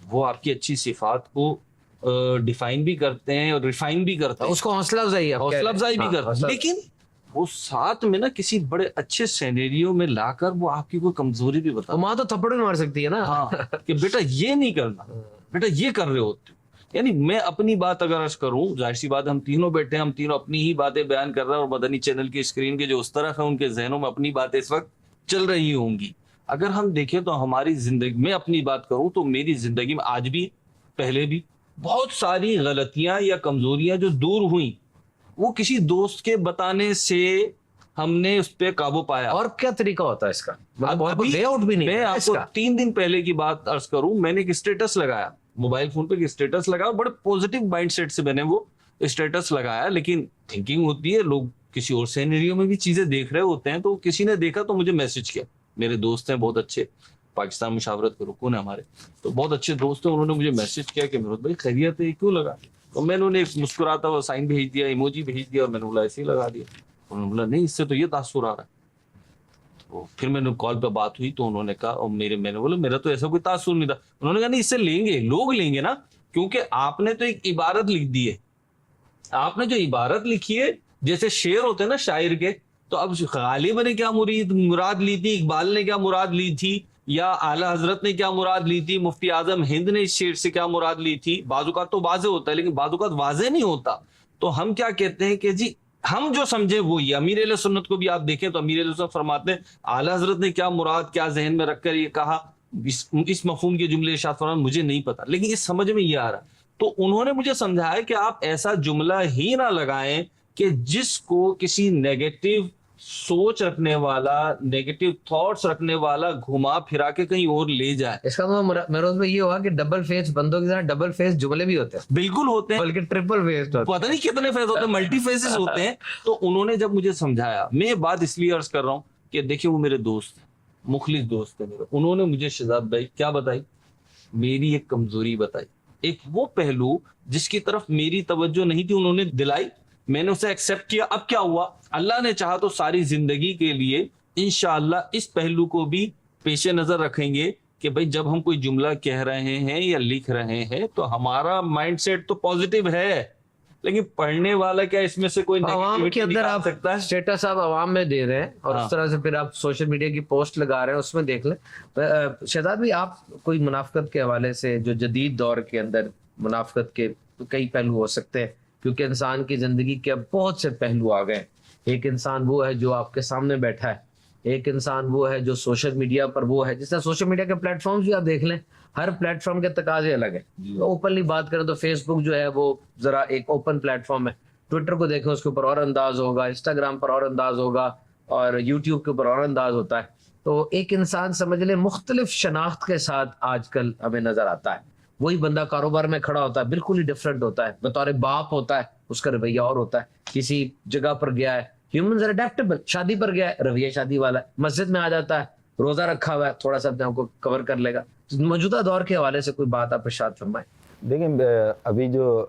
S3: وہ آپ کی اچھی صفات کو ڈیفائن بھی کرتے ہیں اور ریفائن بھی کرتے ہیں,
S2: اس کو حوصلہ افزائی
S3: بھی کرتے ہیں, لیکن وہ ساتھ میں نا کسی بڑے اچھے سینیریو میں لا کر وہ آپ کی کوئی کمزوری بھی بتا,
S2: ماں تو تھپڑ بھی مار سکتی ہے نا,
S3: ہاں کہ بیٹا یہ نہیں کرنا, بیٹا یہ کر رہے ہوتے. یعنی میں اپنی بات اگر عرض کروں, ظاہر سی بات ہم تینوں بیٹھے ہیں, ہم تینوں اپنی ہی باتیں بیان کر رہے ہیں, اور مدنی چینل کی اسکرین کے جو اس طرف ہیں ان کے ذہنوں میں اپنی باتیں اس وقت چل رہی ہوں گی. اگر ہم دیکھیں تو ہماری زندگی میں اپنی بات کروں تو میری زندگی میں آج بھی پہلے بھی بہت ساری غلطیاں یا کمزوریاں جو دور ہوئیں وہ کسی دوست کے بتانے سے ہم نے اس پہ قابو پایا.
S2: اور کیا طریقہ ہوتا ہے اس کا, وے آؤٹ بھی نہیں.
S3: میں آپ کو 3 دن پہلے کی بات عرض کروں, میں نے ایک اسٹیٹس لگایا موبائل فون پہ, ایک اسٹیٹس لگایا, بڑے پوزیٹیو مائنڈ سیٹ سے میں نے وہ اسٹیٹس لگایا, لیکن تھنکنگ ہوتی ہے لوگ کسی اور سینیریو میں بھی چیزیں دیکھ رہے ہوتے ہیں. تو کسی نے دیکھا تو مجھے میسج کیا, میرے دوست ہیں بہت اچھے, پاکستان مشاورت کے رکن ہیں ہمارے, تو بہت اچھے دوست ہیں, انہوں نے مجھے میسج کیا کہ میرے بھائی خیریت ہے, کیوں لگا؟ تو میں نے ایک مسکراتا ہوا سائن بھیج دیا, ایموجی بھیج دیا, اور میں نے بولا ایسے ہی لگا دیا. انہوں نے بولا نہیں اس سے تو یہ تاثر آ رہا ہے. تو پھر میں نے کال پہ بات ہوئی تو انہوں نے کہا, اور میں نے بولا میرا تو ایسا کوئی تاثر نہیں تھا. انہوں نے کہا نہیں اس سے لیں گے, لوگ لیں گے نا, کیونکہ آپ نے تو ایک عبارت لکھ دی ہے. آپ نے جو عبارت لکھی ہے, جیسے شعر ہوتے ہیں نا شاعر کے, تو اب غالب نے کیا مراد لی تھی, اقبال نے کیا مراد لی تھی, یا اعلیٰ حضرت نے کیا مراد لی تھی, مفتی اعظم ہند نے اس شعر سے کیا مراد لی تھی. بعض اوقات تو واضح ہوتا ہے لیکن بعض اوقات واضح نہیں ہوتا. تو ہم کیا کہتے ہیں کہ جی ہم جو سمجھے وہی. امیر اہل سنت کو بھی آپ دیکھیں تو امیر اہل سنت فرماتے ہیں اعلیٰ حضرت نے کیا مراد کیا ذہن میں رکھ کر یہ کہا, اس مفہوم کے جملے ارشاد فرمایا مجھے نہیں پتا, لیکن اس سمجھ میں یہ آ رہا. تو انہوں نے مجھے سمجھایا کہ آپ ایسا جملہ ہی نہ لگائیں کہ جس کو کسی نیگیٹو سوچ رکھنے والا, نیگیٹو تھاٹس رکھنے والا گھما پھرا کے کہیں اور لے جائے.
S2: اس کا مطلب میرے میں یہ ہوا کہ ڈبل فیس بندوں کے ساتھ ڈبل فیس جملے بھی ہوتے ہیں,
S3: بالکل ہوتے ہیں,
S2: بلکہ ٹرپل فیس
S3: پتہ نہیں کتنے فیس ہوتے ہیں, ملٹی فیسز ہوتے ہیں. تو انہوں نے جب مجھے سمجھایا, میں یہ بات اس لیے عرض کر رہا ہوں کہ دیکھیں وہ میرے دوست ہیں, مخلص دوست ہیں میرے, انہوں نے مجھے شہزاد بھائی کیا بتائی, میری ایک کمزوری بتائی, ایک وہ پہلو جس کی طرف میری توجہ نہیں تھی انہوں نے دلائی, میں نے اسے ایکسپٹ کیا. اب کیا ہوا, اللہ نے چاہا تو ساری زندگی کے لیے انشاءاللہ اس پہلو کو بھی پیش نظر رکھیں گے کہ بھائی جب ہم کوئی جملہ کہہ رہے ہیں یا لکھ رہے ہیں تو ہمارا مائنڈ سیٹ تو پازیٹیو ہے, لیکن پڑھنے والا کیا اس میں سے کوئی
S2: عوام کے اندر آپ اسٹیٹس آپ عوام میں دے رہے ہیں, اور اس طرح سے پھر آپ سوشل میڈیا کی پوسٹ لگا رہے ہیں, اس میں دیکھ لیں. شہزاد بھی آپ کوئی منافقت کے حوالے سے جو جدید دور کے اندر منافقت کے کئی پہلو ہو سکتے ہیں، کیونکہ انسان کی زندگی کے اب بہت سے پہلو آ گئے ہیں۔ ایک انسان وہ ہے جو آپ کے سامنے بیٹھا ہے، ایک انسان وہ ہے جو سوشل میڈیا پر وہ ہے، جس طرح سوشل میڈیا کے پلیٹ فارمز بھی آپ دیکھ لیں، ہر پلیٹ فارم کے تقاضے الگ ہیں۔ اوپنلی بات کریں تو فیس بک جو ہے وہ ذرا ایک اوپن پلیٹ فارم ہے، ٹویٹر کو دیکھیں اس کے اوپر اور انداز ہوگا، انسٹاگرام پر اور انداز ہوگا، اور یوٹیوب کے اوپر اور انداز ہوتا ہے۔ تو ایک انسان سمجھ لیں مختلف شناخت کے ساتھ آج کل ہمیں نظر آتا ہے۔ وہی بندہ کاروبار میں کھڑا ہوتا ہے بالکل ہی ڈفرینٹ ہوتا ہے، بطور باپ ہوتا ہے اس کا رویہ اور ہوتا ہے، کسی جگہ پر گیا ہے، ہیومنز آر اڈیپٹیبل، شادی پر گیا ہے رویہ شادی والا ہے، مسجد میں آ جاتا ہے، روزہ رکھا ہوا ہے، تھوڑا سا اپنے آپ کو کور کر لے گا۔ موجودہ دور کے حوالے سے کوئی بات آپ ارشاد فرمائیں۔
S4: دیکھیں ابھی جو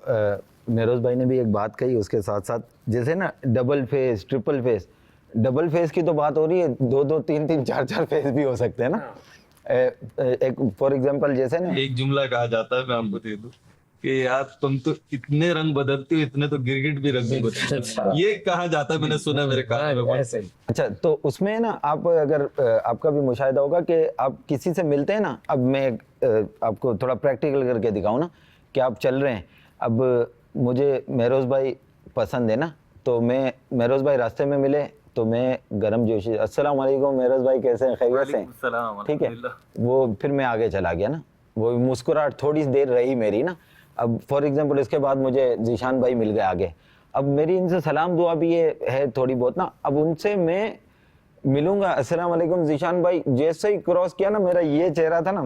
S4: نیروز بھائی نے بھی ایک بات کہی، اس کے ساتھ ساتھ جیسے نا double face, triple face, double face کی تو بات ہو رہی ہے، دو دو تین تین چار چار فیس بھی ہو سکتے ہیں نا۔ ایک فار ایگزامپل جیسے نا
S3: ایک جملہ کہا جاتا ہے، میں آپ کو دے دوں کہ یار تم تو اتنے رنگ بدلتے ہو، اتنے تو گرگٹ بھی رنگ بدلتے ہو، یہ کہا جاتا ہے، میں نے سنا میرے کان میں۔
S4: اچھا، تو اس میں نا آپ اگر آپ کا بھی مشاہدہ ہوگا کہ آپ کسی سے ملتے ہیں نا، اب میں آپ کو تھوڑا پریکٹیکل کر کے دکھاؤں نا کہ آپ چل رہے ہیں، اب مجھے مہروز بھائی پسند ہے نا، تو میں مہروز بھائی راستے میں ملے تو میں گرم جوشی السلام علیکم مہروز بھائی کیسے ہیں، خیریت سے ہیں، ٹھیک ہے، وہ پھر میں آگے چلا گیا نا، وہ مسکراہٹ تھوڑی دیر رہی میری نا۔ اب فار ایگزامپل اس کے بعد مجھے ذیشان بھائی مل گئے آگے، اب میری ان سے سلام دعا بھی یہ ہے تھوڑی بہت نا، اب ان سے میں ملوں گا السلام علیکم ذیشان بھائی، جیسے ہی کراس کیا نا میرا یہ چہرہ تھا نا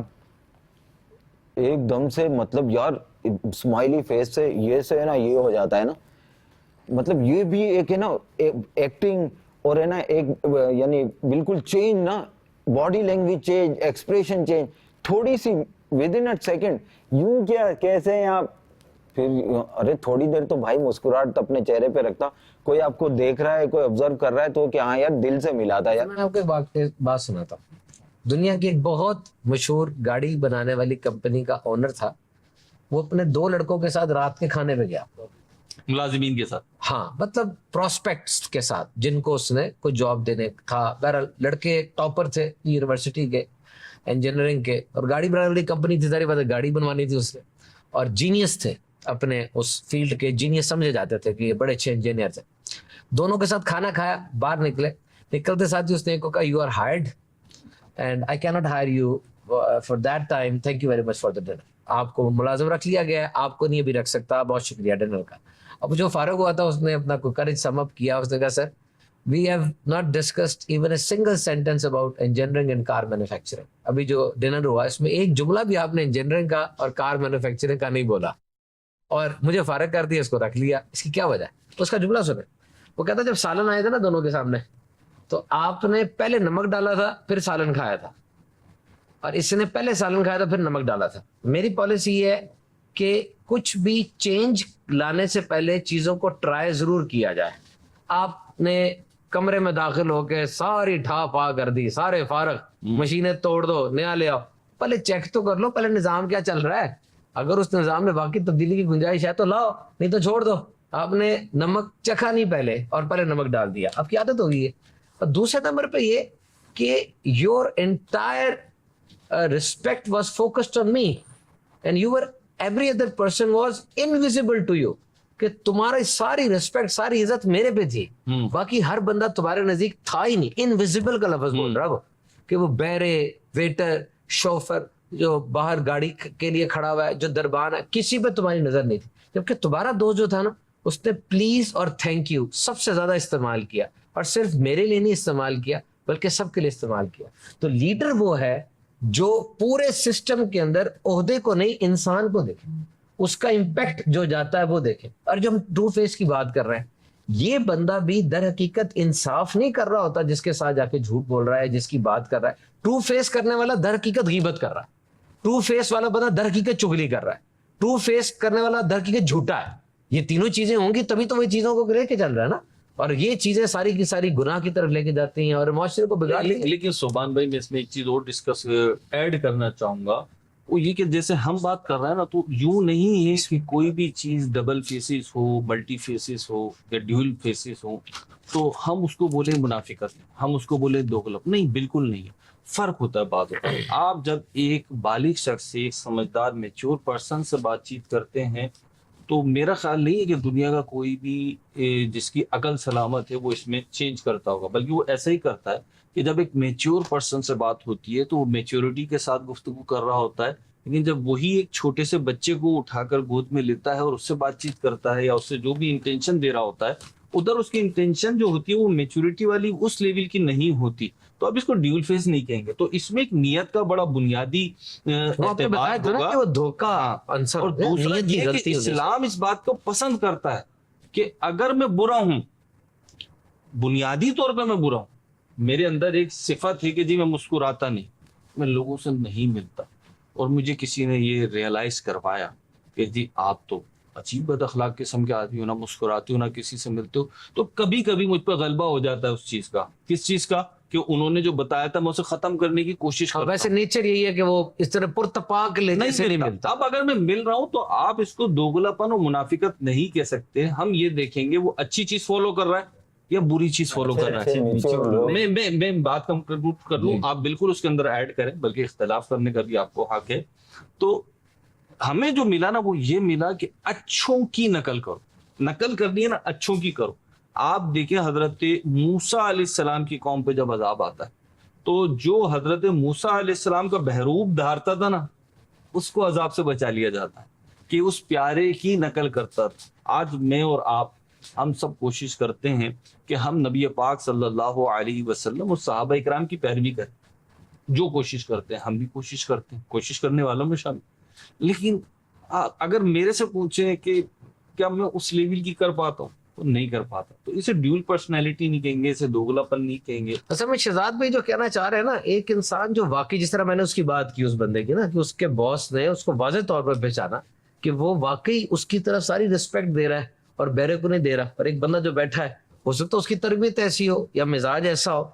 S4: ایک دم سے، مطلب یار اسمائلی فیس سے یہ سے نا یہ ہو جاتا ہے نا، مطلب یہ بھی ایک ہے نا ایکٹنگ اور ہے نا ایک یعنی بالکل چینج نا، body language change, expression change, تھوڑی سی ود ان اے سیکنڈ، یوں کیا کیسے ہیں آپ، پھر ارے تھوڑی دیر تو بھائی مسکراہٹ اپنے چہرے پہ رکھتا، کوئی آپ کو دیکھ رہا ہے، کوئی آبزرو کر رہا ہے تو کہ ہاں یار دل سے ملا تھا یار۔
S2: میں آپ کو ایک بات سناتا ہوں۔ دنیا کی ایک بہت مشہور گاڑی بنانے والی کمپنی کا اونر تھا، وہ اپنے 2 لڑکوں کے ساتھ رات کے کھانے پہ گیا،
S3: ملازمین کے ساتھ،
S2: ہاں مطلب پراسپیکٹس کے ساتھ جن کو اس نے کوئی جاب دینے تھا۔ بہرحال لڑکے ٹاپر تھے یونیورسٹی کے، انجینئرنگ کے، اور گاڑی بنانے والی کمپنی تھی، ساری بات ہے گاڑی بنوانی تھی اس نے، اور جینیس تھے اپنے اس فیلڈ کے، جینیس سمجھے جاتے تھے کہ یہ بڑے اچھے انجینئر تھے۔ دونوں کے ساتھ کھانا کھایا، باہر نکلتے ساتھ ہی اس نے ایک کو کہا you are hired and I can not hire you for that time, thank you very much for the dinner, آپ کو ملازم رکھ لیا گیا ہے، آپ کو نہیں ابھی رکھ سکتا، بہت شکریہ ڈنر کا۔ اب جو فارغ ہوا تھا اس نے اپنا کوئی کرج سم اپ کیا، اس نے کہا سر we have not discussed even a single sentence about engineering and car manufacturing. ابھی جو ڈنر ہوا اس میں ایک جملہ بھی آپ نے انجینئرنگ کا اور کار مینوفیکچرنگ کا نہیں بولا، اور مجھے فارغ کر دیا، اس کو رکھ لیا۔ اس کی کیا وجہ ہے؟ اس کا جملہ سنیں، وہ کہتا جب سالن آئے تھے نا دونوں کے سامنے، تو آپ نے پہلے نمک ڈالا تھا پھر سالن کھایا تھا، اور اس نے پہلے سالن کھایا تھا پھر نمک ڈالا تھا۔ میری پالیسی یہ ہے کہ کچھ بھی چینج لانے سے پہلے چیزوں کو ٹرائی ضرور کیا جائے۔ آپ نے کمرے میں داخل ہو کے ساری ٹھا پا کر دی، سارے فارغ، مشینیں توڑ دو، نیا لے آؤ، پہلے چیک تو کر لو پہلے نظام کیا چل رہا ہے، اگر اس نظام میں واقعی تبدیلی کی گنجائش ہے تو لاؤ، نہیں تو چھوڑ دو۔ آپ نے نمک چکھا نہیں پہلے اور پہلے نمک ڈال دیا، آپ کی عادت ہو گئی ہے۔ اور دوسرے نمبر پہ یہ کہ your entire respect was focused on me and you were every other person was invisible to you، کہ تمہاری ساری ریسپیکٹ ساری عزت میرے پہ تھی، باقی ہر بندہ تمہارے نزدیک تھا ہی نہیں۔ انویزیبل کا لفظ بول رہا وہ، کہ وہ بہرے، ویٹر، شوفر جو باہر گاڑی کے لیے کھڑا ہوا ہے، جو دربان ہے، کسی پہ تمہاری نظر نہیں تھی، جبکہ تمہارا دوست جو تھا نا اس نے پلیز اور تھینک یو سب سے زیادہ استعمال کیا، اور صرف میرے لیے نہیں استعمال کیا بلکہ سب کے لیے استعمال کیا۔ تو لیڈر وہ ہے جو پورے سسٹم کے اندر عہدے کو نہیں انسان کو دیکھے، اس کا امپیکٹ جو جاتا ہے وہ دیکھے۔ اور جو ہم ٹرو فیس کی بات کر رہے ہیں، یہ بندہ بھی در حقیقت انصاف نہیں کر رہا ہوتا جس کے ساتھ جا کے جھوٹ بول رہا ہے، جس کی بات کر رہا ہے۔ ٹرو فیس کرنے والا در حقیقت غیبت کر رہا ہے، ٹرو فیس والا بندہ در حقیقت چغلی کر رہا ہے، ٹرو فیس کرنے والا در حقیقت جھوٹا ہے۔ یہ تینوں چیزیں ہوں گی تبھی تو وہ چیزوں کو لے کے چل رہا ہے نا، اور یہ چیزیں ساری کی ساری گناہ کی طرف لے کے جاتی ہیں اور معاشرے کو بگاڑ۔
S3: لیکن سبحان بھائی میں اس میں ایک چیز اور ڈسکس ایڈ کرنا چاہوں گا وہ یہ کہ جیسے ہم بات کر رہے ہیں نا تو یوں نہیں ہے کہ کوئی بھی چیز ڈبل فیسز ہو, ملٹی فیسز ہو یا ڈیول فیسز ہو تو ہم اس کو بولیں منافقت, ہم اس کو بولیں دوغلپ. نہیں, بالکل نہیں ہے. فرق ہوتا ہے بات ہوتا ہے. آپ جب ایک بالغ شخص سے, ایک سمجھدار میچور پرسن سے بات چیت کرتے ہیں تو میرا خیال نہیں ہے کہ دنیا کا کوئی بھی جس کی عقل سلامت ہے وہ اس میں چینج کرتا ہوگا, بلکہ وہ ایسا ہی کرتا ہے کہ جب ایک میچور پرسن سے بات ہوتی ہے تو وہ میچورٹی کے ساتھ گفتگو کر رہا ہوتا ہے. لیکن جب وہی ایک چھوٹے سے بچے کو اٹھا کر گود میں لیتا ہے اور اس سے بات چیت کرتا ہے یا اس سے جو بھی انٹینشن دے رہا ہوتا ہے, ادھر اس کی انٹینشن جو ہوتی ہے وہ میچورٹی والی اس لیول کی نہیں ہوتی. تو اب اس کو ڈیول فیس نہیں کہیں گے. تو اس میں ایک نیت کا بڑا بنیادی
S2: بتایا تھا نا کہ وہ دھوکہ عنصر
S3: اور دوسرا
S2: نیت کی
S3: یہ
S2: غلطی
S3: کہ
S2: ہونے سے.
S3: اسلام اس بات کو پسند کرتا ہے کہ اگر میں برا ہوں, بنیادی طور پہ میں برا ہوں, میرے اندر ایک صفت ہے کہ جی میں مسکراتا نہیں, میں لوگوں سے نہیں ملتا, اور مجھے کسی نے یہ ریئلائز کروایا کہ جی آپ تو عجیب بد اخلاق قسم کے آدمی ہو, نہ مسکراتے ہو نہ کسی سے ملتے ہو, تو کبھی کبھی مجھ پہ غلبہ ہو جاتا ہے اس چیز کا. کس چیز کا؟ کہ انہوں نے جو بتایا تھا میں اسے ختم کرنے کی کوشش کرتا ہوں.
S2: ویسے نیچر یہی ہے کہ وہ اس طرح پرتپاک لہجے سے نہیں ملتا.
S3: اب اگر میں مل رہا ہوں تو آپ اس کو دوگلاپن اور منافقت نہیں کہہ سکتے. ہم یہ دیکھیں گے وہ اچھی چیز فالو کر رہا ہے یا بری چیز فالو کر رہا ہے. میں بات کنکلوڈ کر لوں, آپ بالکل اس کے اندر ایڈ کریں, بلکہ اختلاف کرنے کا بھی آپ کو حق ہے. تو ہمیں جو ملا نا وہ یہ ملا کہ اچھوں کی نقل کرو. نقل کرنی ہے نا, اچھوں کی کرو. آپ دیکھیں حضرت موسیٰ علیہ السلام کی قوم پہ جب عذاب آتا ہے تو جو حضرت موسیٰ علیہ السلام کا بہروب دھارتا تھا نا, اس کو عذاب سے بچا لیا جاتا ہے کہ اس پیارے کی نقل کرتا تھا. آج میں اور آپ ہم سب کوشش کرتے ہیں کہ ہم نبی پاک صلی اللہ علیہ وسلم اور صحابہ اکرام کی پیروی کریں. جو کوشش کرتے ہیں ہم بھی کوشش کرتے ہیں, کوشش کرنے والوں میں شامل. لیکن اگر میرے سے پوچھیں کہ کیا میں اس لیول کی کر پاتا ہوں, تو نہیں کر پاتا. تو اسے ڈیول پرسنالٹی نہیں کہیں گے, اسے دوگلاپن نہیں کہیں گے.
S2: اصل میں شہزاد بھائی جو کہنا چاہ رہے ہیں نا, ایک انسان جو واقعی, جس طرح میں نے اس کی بات کی اس بندے کی نا, کہ اس کے باس نے اس کو واضح طور پر پہچانا کہ وہ واقعی اس کی طرف ساری رسپیکٹ دے رہا ہے اور بیرے کو نہیں دے رہا. اور ایک بندہ جو بیٹھا ہے, ہو سکتا ہے اس کی تربیت ایسی ہو یا مزاج ایسا ہو.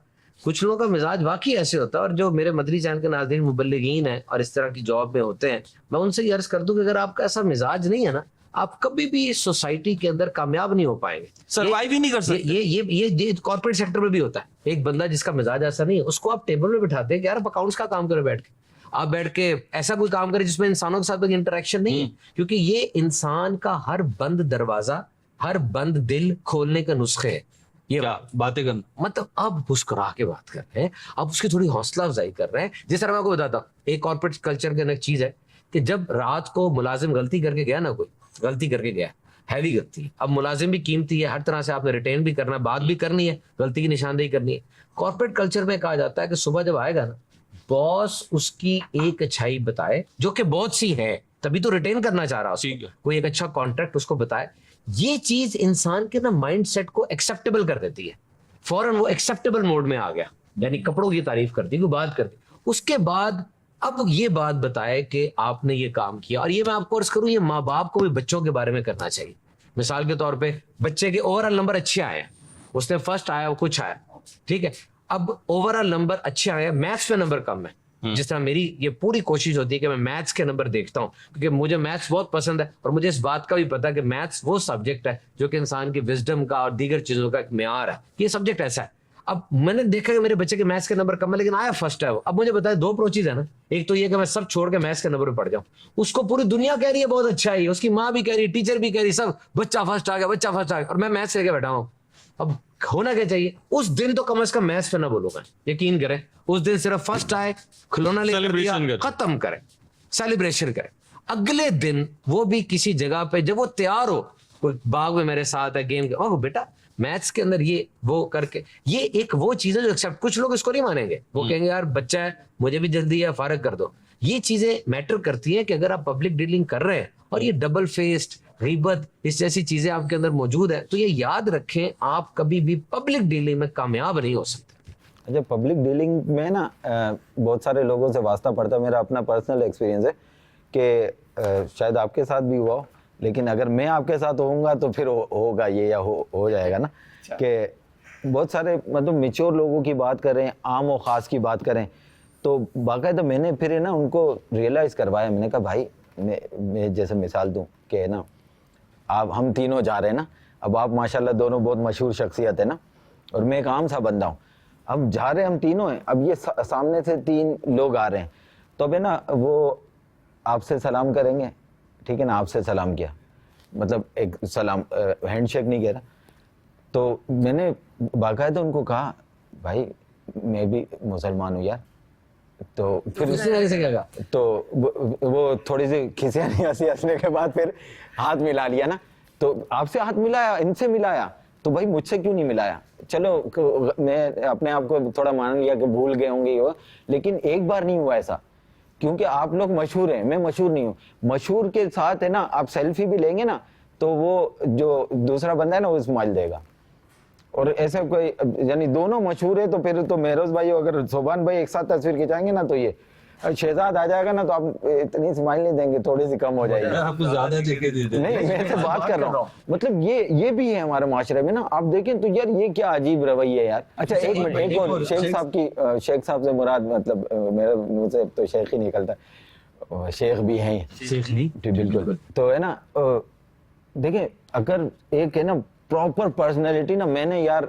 S2: کچھ لوگوں کا مزاج واقعی ایسے ہوتا ہے. اور جو میرے مدری چینل کے ناظرین مبلغین ہیں اور اس طرح کی جاب میں ہوتے ہیں, میں ان سے یہ عرض کر دوں کہ اگر آپ کا ایسا مزاج نہیں ہے نا, آپ کبھی بھی اس سوسائٹی کے اندر کامیاب نہیں ہو پائیں گے,
S3: سروائیو ہی نہیں کر سکتے.
S2: یہ کارپوریٹ سیکٹر میں بھی ہوتا ہے. ایک بندہ جس کا مزاج ایسا نہیں ہے, اس کو آپ ٹیبل میں بٹھاتے ہیں کہ یار آپ اکاؤنٹس کا کام کرو, بیٹھ کے آپ بیٹھ کے ایسا کوئی کام کرے جس میں انسانوں کے ساتھ کوئی انٹریکشن نہیں ہے, کیونکہ یہ انسان کا ہر بند دروازہ, ہر بند دل کھولنے کا نسخے ہے. یہ
S3: باتیں کرنا
S2: مطلب اب مسکرا کے بات کر رہے ہیں, اب اس کی تھوڑی حوصلہ افزائی کر رہے ہیں. جس طرح میں آپ کو بتاتا ہوں, ایک کارپوریٹ کلچر کے اندر ایک چیز ہے کہ جب رات کو ملازم غلطی کر کے گیا نا, کوئی غلطی کر کے گیا, ہیوی غلطی, اب ملازم بھی قیمتی ہے, ہر طرح سے آپ نے ریٹین بھی کرنا ہے, بات بھی کرنی ہے, غلطی کی نشاندہی کرنی ہے. کارپوریٹ کلچر میں کہا جاتا ہے کہ صبح جب آئے گا نا, باس اس کی ایک اچھائی بتائے جو کہ بہت سی ہے, تبھی تو ریٹین کرنا چاہ رہا ہے, کوئی ایک اچھا کانٹریکٹ اس کو بتائے. یہ چیز انسان کے نا مائنڈ سیٹ کو ایکسیپٹیبل کر دیتی ہے. فوراً وہ ایکسیپٹیبل موڈ میں آ گیا, یعنی کپڑوں کی تعریف کرتی, کوئی بات کرتی. اس کے بعد اب یہ بات بتائے کہ آپ نے یہ کام کیا. اور یہ میں آپ کو عرض کروں, یہ ماں باپ کو بھی بچوں کے بارے میں کرنا چاہیے. مثال کے طور پہ بچے کے اوور آل نمبر اچھے آئے ہیں, اس نے فرسٹ آیا, وہ کچھ آیا, ٹھیک ہے, اب اوور آل نمبر اچھے آئے ہیں, میتھس پہ نمبر کم ہے. جس طرح میری یہ پوری کوشش ہوتی ہے کہ میں میتھس کے نمبر دیکھتا ہوں, کیونکہ مجھے میتھس بہت پسند ہے, اور مجھے اس بات کا بھی پتا ہے کہ میتھس وہ سبجیکٹ ہے جو کہ انسان کی وزڈم کا اور دیگر چیزوں کا ایک معیار ہے. یہ سبجیکٹ ایسا ہے. اب میں نے دیکھا کہ میرے بچے کے میتھس کے نمبر کم ہے, لیکن آیا فرسٹ ہے وہ. اب مجھے بتایا دو اپروچز ہے نا, ایک تو یہ کہ میں سب چھوڑ کے میتھس کے نمبر پہ پڑھ جاؤں, اس کو پوری دنیا کہہ رہی ہے بہت اچھا ہے, اس کی ماں بھی کہہ رہی ہے, ٹیچر بھی کہہ رہی ہے, سب بچہ فرسٹ آ گیا, بچہ فرسٹ آ گیا, اور میں میتھس لے کے بیٹھا ہوں. اب ہونا کیا چاہیے, اس دن تو کم از کم میتھس پہ نہ بولو گا, یقین کریں, اس دن صرف فرسٹ آئے, کھلونا لے کر ختم کرے, سیلیبریشن کرے. اگلے دن وہ بھی کسی جگہ پہ جب وہ تیار ہو, کوئی باغ میں میرے ساتھ ہے گیم کے, اوہ بیٹا میتھس کے اندر یہ وہ کر کے, یہ ایک وہ چیز ہے جو ایکسیپٹ. کچھ لوگ اس کو نہیں مانیں گے, وہ کہیں گے یار بچہ ہے, مجھے بھی جلدی ہے, فارغ کر دو. یہ چیزیں میٹر کرتی ہیں کہ اگر آپ پبلک ڈیلنگ کر رہے ہیں اور یہ ڈبل فیسڈ, غیبت, اس جیسی چیزیں آپ کے اندر موجود ہیں, تو یہ یاد رکھیں آپ کبھی بھی پبلک ڈیلنگ میں کامیاب نہیں ہو سکتے.
S4: اچھا, پبلک ڈیلنگ میں نا بہت سارے لوگوں سے واسطہ پڑتا ہے. میرا اپنا پرسنل ایکسپیرینس ہے کہ شاید آپ کے ساتھ بھی ہوا ہو, لیکن اگر میں آپ کے ساتھ ہوں گا تو پھر ہوگا یہ, یا ہو جائے گا نا, کہ بہت سارے مطلب میچور لوگوں کی بات کریں, عام و خاص کی بات کریں, تو باقاعدہ میں نے پھر ہے نا ان کو ریئلائز کروایا. میں نے کہا بھائی میں جیسے مثال دوں کہ نا آپ ہم تینوں جا رہے ہیں نا, اب آپ ماشاءاللہ دونوں بہت مشہور شخصیت ہے نا, اور میں ایک عام سا بندہ ہوں. ہم جا رہے ہیں, ہم تینوں ہیں, اب یہ سامنے سے 3 لوگ آ رہے ہیں, تو اب ہے نا وہ آپ سے سلام کریں گے, ٹھیک ہے نا, آپ سے سلام کیا, مطلب ایک سلام, ہینڈ شیک نہیں کہہ رہا. تو میں نے باقاعدہ ان کو کہا بھائی میں بھی مسلمان ہوں یار. تو پھر
S2: اس نے سے کیا کہا؟
S4: تو وہ تھوڑی سی کھسیانی ہنسنے کے بعد پھر ہاتھ ملا لیا نا. تو آپ سے ہاتھ ملایا, ان سے ملایا, تو بھائی مجھ سے کیوں نہیں ملایا؟ چلو میں اپنے آپ کو تھوڑا مان لیا کہ بھول گئے ہوں گے, لیکن ایک بار نہیں ہوا ایسا, کیونکہ آپ لوگ مشہور ہیں, میں مشہور نہیں ہوں. مشہور کے ساتھ ہے نا آپ سیلفی بھی لیں گے نا تو وہ جو دوسرا بندہ ہے نا وہ اسمائل دے گا. اور ایسا کوئی یعنی دونوں مشہور ہے تو پھر تو مہروز بھائی اگر صوبان بھائی ایک ساتھ تصویر کھینچائیں گے نا تو یہ شہزاد آ جائے گا نا تو آپ اتنی اسمائل نہیں دیں گے, تھوڑی سی کم ہو جائے گی.
S3: آپ کو زیادہ جگہ دے دیں.
S4: نہیں میں تو بات کر رہا ہوں, مطلب یہ بھی ہے ہمارے معاشرے میں نا. آپ دیکھیں تو یار یہ کیا عجیب رویہ ہے یار. اچھا ایک منٹ, ایک اور شیخ صاحب سے مراد مطلب میرے منہ سے تو شیخ ہی نکلتا ہے, شیخ بھی ہیں بالکل. تو ہے نا دیکھیں اگر ایک ہے نا پراپر پرسنالٹی نا, میں نے یار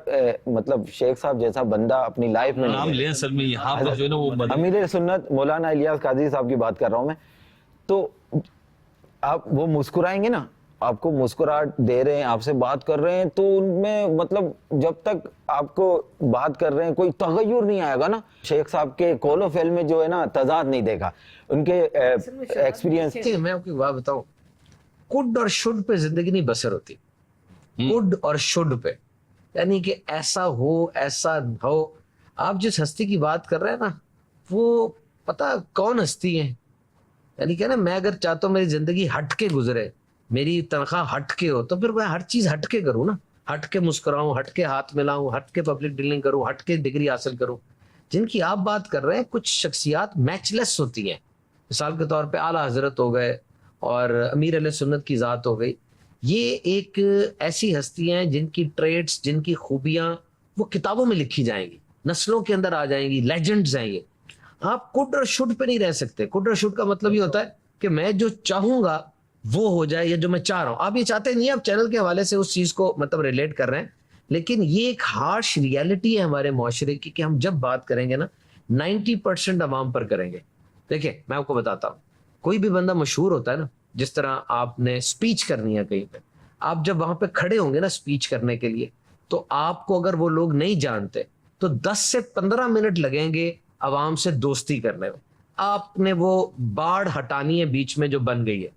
S4: مطلب شیخ صاحب جیسا بندہ اپنی لائف میں
S3: نام لیں اصل میں یہاں پر جو ہے نا وہ
S4: امیر سنت مولانا الیاس قادری صاحب کی بات کر رہا ہوں میں. تو آپ وہ مسکرائیں گے نا, آپ کو مسکراہٹ دے رہے ہیں, آپ سے بات کر رہے ہیں, تو ان میں مطلب جب تک آپ کو بات کر رہے ہیں کوئی تغیر نہیں آئے گا نا. شیخ صاحب کے قول و فعل میں جو ہے نا تضاد نہیں دیکھا, ان کے ایکسپیرینس.
S2: میں آپ کو بات بتاؤں, کڈ اور شڈ پہ زندگی نہیں بسر ہوتی, کڈ اور شڈ پہ, یعنی کہ ایسا ہو ایسا ہو. آپ جس ہستی کی بات کر رہے ہیں نا وہ پتا کون ہستی ہے, یعنی کہ نا میں اگر چاہتا ہوں میری زندگی ہٹ کے گزرے, میری تنخواہ ہٹ کے ہو, تو پھر میں ہر چیز ہٹ کے کروں نا, ہٹ کے مسکراؤں, ہٹ کے ہاتھ ملاؤں, ہٹ کے پبلک ڈیلنگ کروں, ہٹ کے ڈگری حاصل کروں. جن کی آپ بات کر رہے ہیں کچھ شخصیات میچ لیس ہوتی ہیں. مثال کے طور پہ اعلیٰ حضرت ہو گئے اور امیر علیہ سنت کی ذات ہو گئی. یہ ایک ایسی ہستیاں ہیں جن کی ٹریٹس, جن کی خوبیاں وہ کتابوں میں لکھی جائیں گی, نسلوں کے اندر آ جائیں گی, لیجنڈز ہیں یہ. آپ کڈ اور شڈ پہ نہیں رہ سکتے. کڈ اور شڈ کا مطلب یہ ہوتا ہے کہ میں جو چاہوں گا وہ ہو جائے, یا جو میں چاہ رہا ہوں. آپ یہ چاہتے نہیں, آپ چینل کے حوالے سے اس چیز کو مطلب ریلیٹ کر رہے ہیں, لیکن یہ ایک ہارش ریالٹی ہے ہمارے معاشرے کی کہ ہم جب بات کریں گے نا 90% عوام پر کریں گے. دیکھیں میں آپ کو بتاتا ہوں, کوئی بھی بندہ مشہور ہوتا ہے نا, جس طرح آپ نے سپیچ کرنی ہے کہیں پہ, آپ جب وہاں پہ کھڑے ہوں گے نا سپیچ کرنے کے لیے, تو آپ کو اگر وہ لوگ نہیں جانتے تو 10 سے 15 منٹ لگیں گے عوام سے دوستی کرنے میں. آپ نے وہ باڑ ہٹانی ہے بیچ میں جو بن گئی ہے.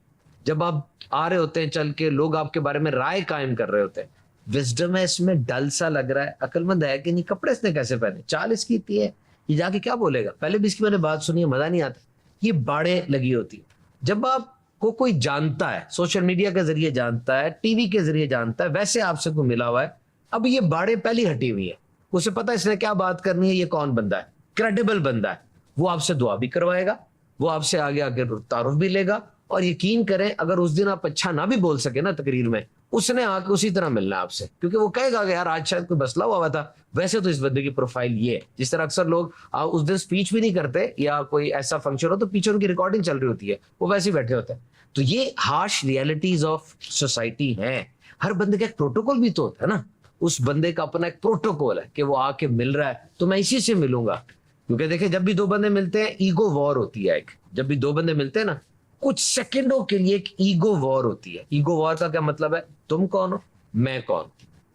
S2: جب آپ آ رہے ہوتے ہیں چل کے, لوگ آپ کے بارے میں رائے قائم کر رہے ہوتے ہیں, وزڈم ہے اس میں, ڈل سا لگ رہا ہے, عقل مند ہے کہ نہیں, کپڑے اس نے کیسے پہنے, چال اس کی اتنی ہے, یہ جا کے کیا بولے گا. پہلے بھی اس کی میں نے بات سنی ہے, مزہ نہیں آتا. یہ باڑیں لگی ہوتی. جب آپ کو کوئی جانتا ہے, سوشل میڈیا کے ذریعے جانتا ہے, ٹی وی کے ذریعے جانتا ہے, ویسے آپ سے کوئی ملا ہوا ہے, اب یہ باڑیں پہلی ہٹی ہوئی ہے, اسے پتا اس نے کیا بات کرنی ہے, یہ کون بندہ ہے, کریڈیبل بندہ ہے, وہ آپ سے دعا بھی کروائے گا, وہ آپ سے آگے آگے تعارف بھی لے گا. اور یقین کریں اگر اس دن آپ اچھا نہ بھی بول سکے نا تقریر میں, اس نے آ کے اسی طرح ملنا ہے آپ سے, کیونکہ وہ کہے گا کہ یار آج شاید کوئی مسئلہ ہوا تھا, ویسے تو اس بندے کی پروفائل یہ ہے. جس طرح اکثر لوگ اس دن سپیچ بھی نہیں کرتے, یا کوئی ایسا فنکشن ہو تو پیچھے ان کی ریکارڈنگ چل رہی ہوتی ہے, وہ ویسے ہی بیٹھے ہوتے ہیں. تو یہ ہارش ریالٹیز آف سوسائٹی ہیں. ہر بندے کا ایک پروٹوکول بھی تو ہوتا ہے نا, اس بندے کا اپنا ایک پروٹوکول ہے کہ وہ آ کے مل رہا ہے تو میں اسی سے ملوں گا. کیونکہ دیکھیں جب بھی دو بندے ملتے ہیں ایگو وار ہوتی ہے. ایک جب بھی دو بندے ملتے ہیں نا, کچھ سیکنڈوں کے لیے ایک ایگو وار ہوتی ہے. ایگو وار کا کیا مطلب ہے, تم کون ہو, میں کون,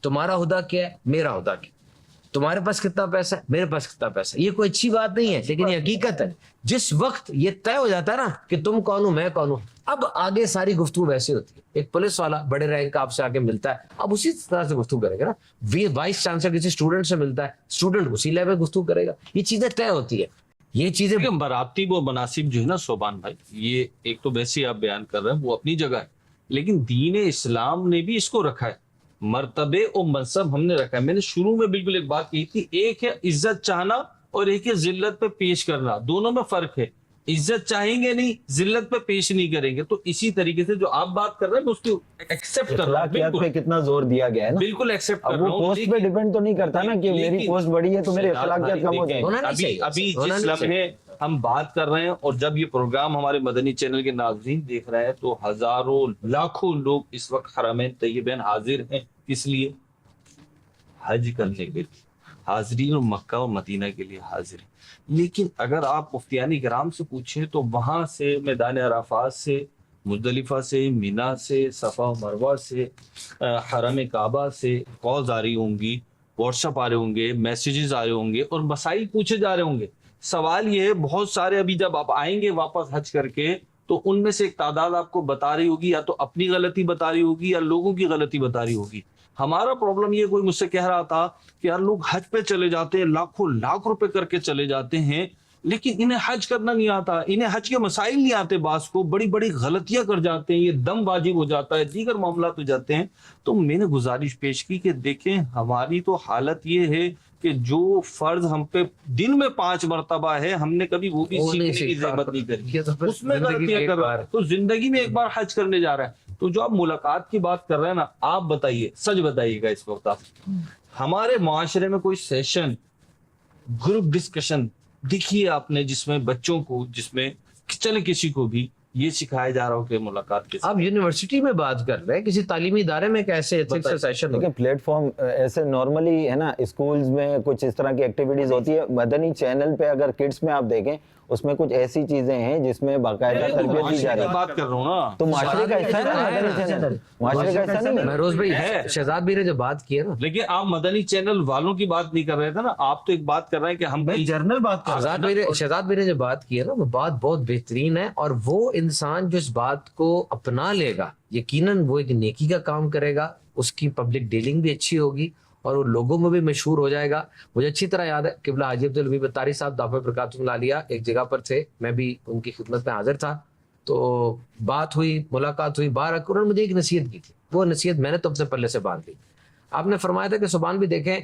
S2: تمہارا عہدہ کیا ہے, میرا عہدہ کیا, تمہارے پاس کتنا پیسہ ہے, میرے پاس کتنا پیسہ ہے. یہ کوئی اچھی بات نہیں ہے, لیکن یہ حقیقت ہے. جس وقت یہ طے ہو جاتا ہے نا کہ تم کون ہو, میں کون ہوں, اب آگے ساری گفتگو ویسے ہوتی ہے. ایک پولیس والا بڑے رینک کا آپ سے آگے ملتا ہے, اب اسی طرح سے گفتگو کرے گا نا. وائس چانسلر کسی اسٹوڈنٹ سے ملتا ہے, اسٹوڈنٹ اسی لیول میں گفتگو کرے گا. یہ چیزیں طے ہوتی ہے. یہ چیزیں
S3: مراتب و مناسب جو ہے نا صوبان بھائی, یہ ایک تو ویسے آپ بیان کر رہے ہیں وہ اپنی جگہ ہے, لیکن دین اسلام نے بھی اس کو رکھا ہے. مرتبے اور منصب ہم نے رکھا ہے. میں نے شروع میں بالکل ایک بات کی تھی, ایک ہے عزت چاہنا اور ایک ہے ذلت پہ پیش کرنا. دونوں میں فرق ہے. عزت چاہیں گے نہیں, ذلت پہ پیش نہیں کریں گے. تو اسی طریقے سے جو آپ بات کر رہے ہیں میں اس کو ایکسپٹ کر رہا ہوں.
S4: پہ کتنا زور دیا گیا ہے نا,
S3: بالکل ایکسپٹ کر
S4: اب
S3: رہا
S4: وہ
S3: ہوں.
S4: پوسٹ پہ ڈیپینڈ تو نہیں کرتا نا کہ میری پوسٹ بڑی ہے تو میرے اخلاقیات کم ہو جائیں.
S2: ہونا نہیں
S3: ابھی
S2: چاہیے.
S3: ابھی
S2: ہونا
S3: جس
S2: نہیں
S3: لمحے ہم بات کر رہے ہیں اور جب یہ پروگرام ہمارے مدنی چینل کے ناظرین دیکھ رہے ہیں تو ہزاروں لاکھوں لوگ اس وقت حرمین طیبین حاضر ہیں. کس لیے؟ حج کرنے کے لیے حاضرین، اور مکہ اور مدینہ کے لیے حاضر ہیں. لیکن اگر آپ مفتیان کرام سے پوچھیں تو وہاں سے میدان عرفات سے، مزدلفہ سے، مینا سے، صفا و مروہ سے، حرم کعبہ سے کالز آ رہی ہوں گی، واٹس ایپ آ رہے ہوں گے، میسیجز آ رہے ہوں گے اور مسائل پوچھے جا رہے ہوں گے. سوال یہ ہے بہت سارے ابھی جب آپ آئیں گے واپس حج کر کے تو ان میں سے ایک تعداد آپ کو بتا رہی ہوگی یا تو اپنی غلطی بتا رہی ہوگی یا لوگوں کی غلطی بتا رہی ہوگی. ہمارا پرابلم یہ، کوئی مجھ سے کہہ رہا تھا کہ یار لوگ حج پہ چلے جاتے ہیں، لاکھوں لاکھ روپے کر کے چلے جاتے ہیں، لیکن انہیں حج کرنا نہیں آتا، انہیں حج کے مسائل نہیں آتے، بعض کو بڑی بڑی غلطیاں کر جاتے ہیں، یہ دم واجب ہو جاتا ہے، دیگر معاملات ہو جاتے ہیں. تو میں نے گزارش پیش کی کہ دیکھیں ہماری تو حالت یہ ہے کہ جو فرض ہم پہ دن میں 5 مرتبہ ہے، ہم نے کبھی وہ بھی سیکھنے کی زحمت نہیں کری، اس میں غلطیاں کر رہا ہے. تو زندگی میں ایک بار حج کرنے جا رہا ہے. تو جو آپ ملاقات کی بات کر رہے ہیں نا، آپ بتائیے، سچ بتائیے گا اس وقت آپ، ہمارے معاشرے میں کوئی سیشن، گروپ ڈسکشن دیکھیے آپ نے جس میں بچوں کو، جس میں چلے کسی کو بھی یہ سکھایا جا رہا ہو کہ ملاقات کے
S2: آپ یونیورسٹی میں بات کر رہے ہیں، کسی تعلیمی ادارے میں کیسے ایتھکس کا سیشن
S4: دیکھیں پلیٹ فارم ایسے نارملی ہے نا، اسکولز میں کچھ اس طرح کی ایکٹیویٹیز ہوتی ہے. مدنی چینل پہ اگر کڈس میں آپ دیکھیں اس میں کچھ ایسی چیزیں ہیں جس میں باقاعدہ تربیت دی جا رہی ہے.
S3: بات کر رہا ہوں نا،
S4: تو معاشرے کا حصہ ہے نا مدنی چینل، معاشرے کا حصہ نہیں ہے.
S2: مہروز بھائی شہزاد بھی نے جو بات کی ہے نا،
S3: لیکن آپ مدنی چینل والوں کی بات نہیں کر رہے تھے نا، آپ تو ایک بات کر رہے ہیں کہ ہم
S5: جرنل بات کر
S2: شہزاد بھی نے جو بات کی ہے نا، وہ بات بہت بہترین ہے. اور وہ انسان جو اس بات کو اپنا لے گا، یقیناً وہ ایک نیکی کا کام کرے گا، اس کی پبلک ڈیلنگ بھی اچھی ہوگی اور وہ لوگوں میں بھی مشہور ہو جائے گا. مجھے اچھی طرح یاد ہے قبلہ حاجی عبدالحبیب اتاری صاحب دافع برکاتہ العالیہ ایک جگہ پر تھے، میں بھی ان کی خدمت میں حاضر تھا. تو بات ہوئی، ملاقات ہوئی، باہر انہوں نے مجھے ایک نصیحت کی تھی، وہ نصیحت میں نے تو اپنے پلے سے باندھ لی. آپ نے فرمایا تھا کہ سبحان بھی دیکھیں،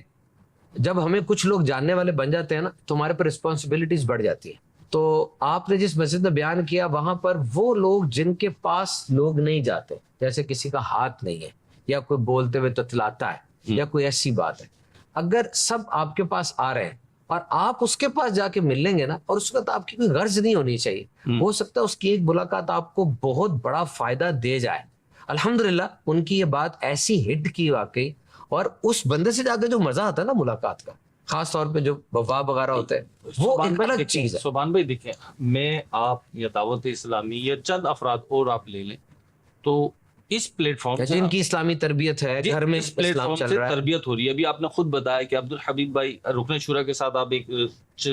S2: جب ہمیں کچھ لوگ جاننے والے بن جاتے ہیں نا تو ہمارے پر رسپانسبلٹیز بڑھ جاتی ہیں. تو آپ نے جس مسجد میں بیان کیا وہاں پر وہ لوگ جن کے پاس لوگ نہیں جاتے، جیسے کسی کا ہاتھ نہیں ہے یا کوئی بولتے ہوئے تتلاتا ہے یا کوئی ایسی بات ہے، اگر سب آپ کے پاس آ رہے ہیں اور آپ اس کے پاس جا کے مل لیں گے نا، اور اس وقت آپ کی کوئی غرض نہیں ہونی چاہیے، ہو سکتا ہے اس کی ایک ملاقات آپ کو بہت بڑا فائدہ دے جائے. الحمدللہ ان کی یہ بات ایسی ہٹ کی واقعی، اور اس بندے سے جا کے جو مزہ آتا ہے نا ملاقات کا، خاص طور پہ جو وفا وغیرہ ہوتے ہیں، وہ ایک الگ چیز ہے.
S3: سبحان بھائی دیکھیں، میں آپ یا دعوت اسلامی یا چند افراد اور آپ لے لیں تو اس پلیٹ فارم سے
S2: جن کی اسلامی تربیت ہے، گھر میں
S3: اس پلیٹ
S2: اسلام
S3: فارم
S2: چل
S3: سے
S2: رہا ہے.
S3: تربیت ہو رہی ہے. ابھی آپ نے خود بتایا کہ عبدالحبیب بھائی رکن شورا کے ساتھ آپ ایک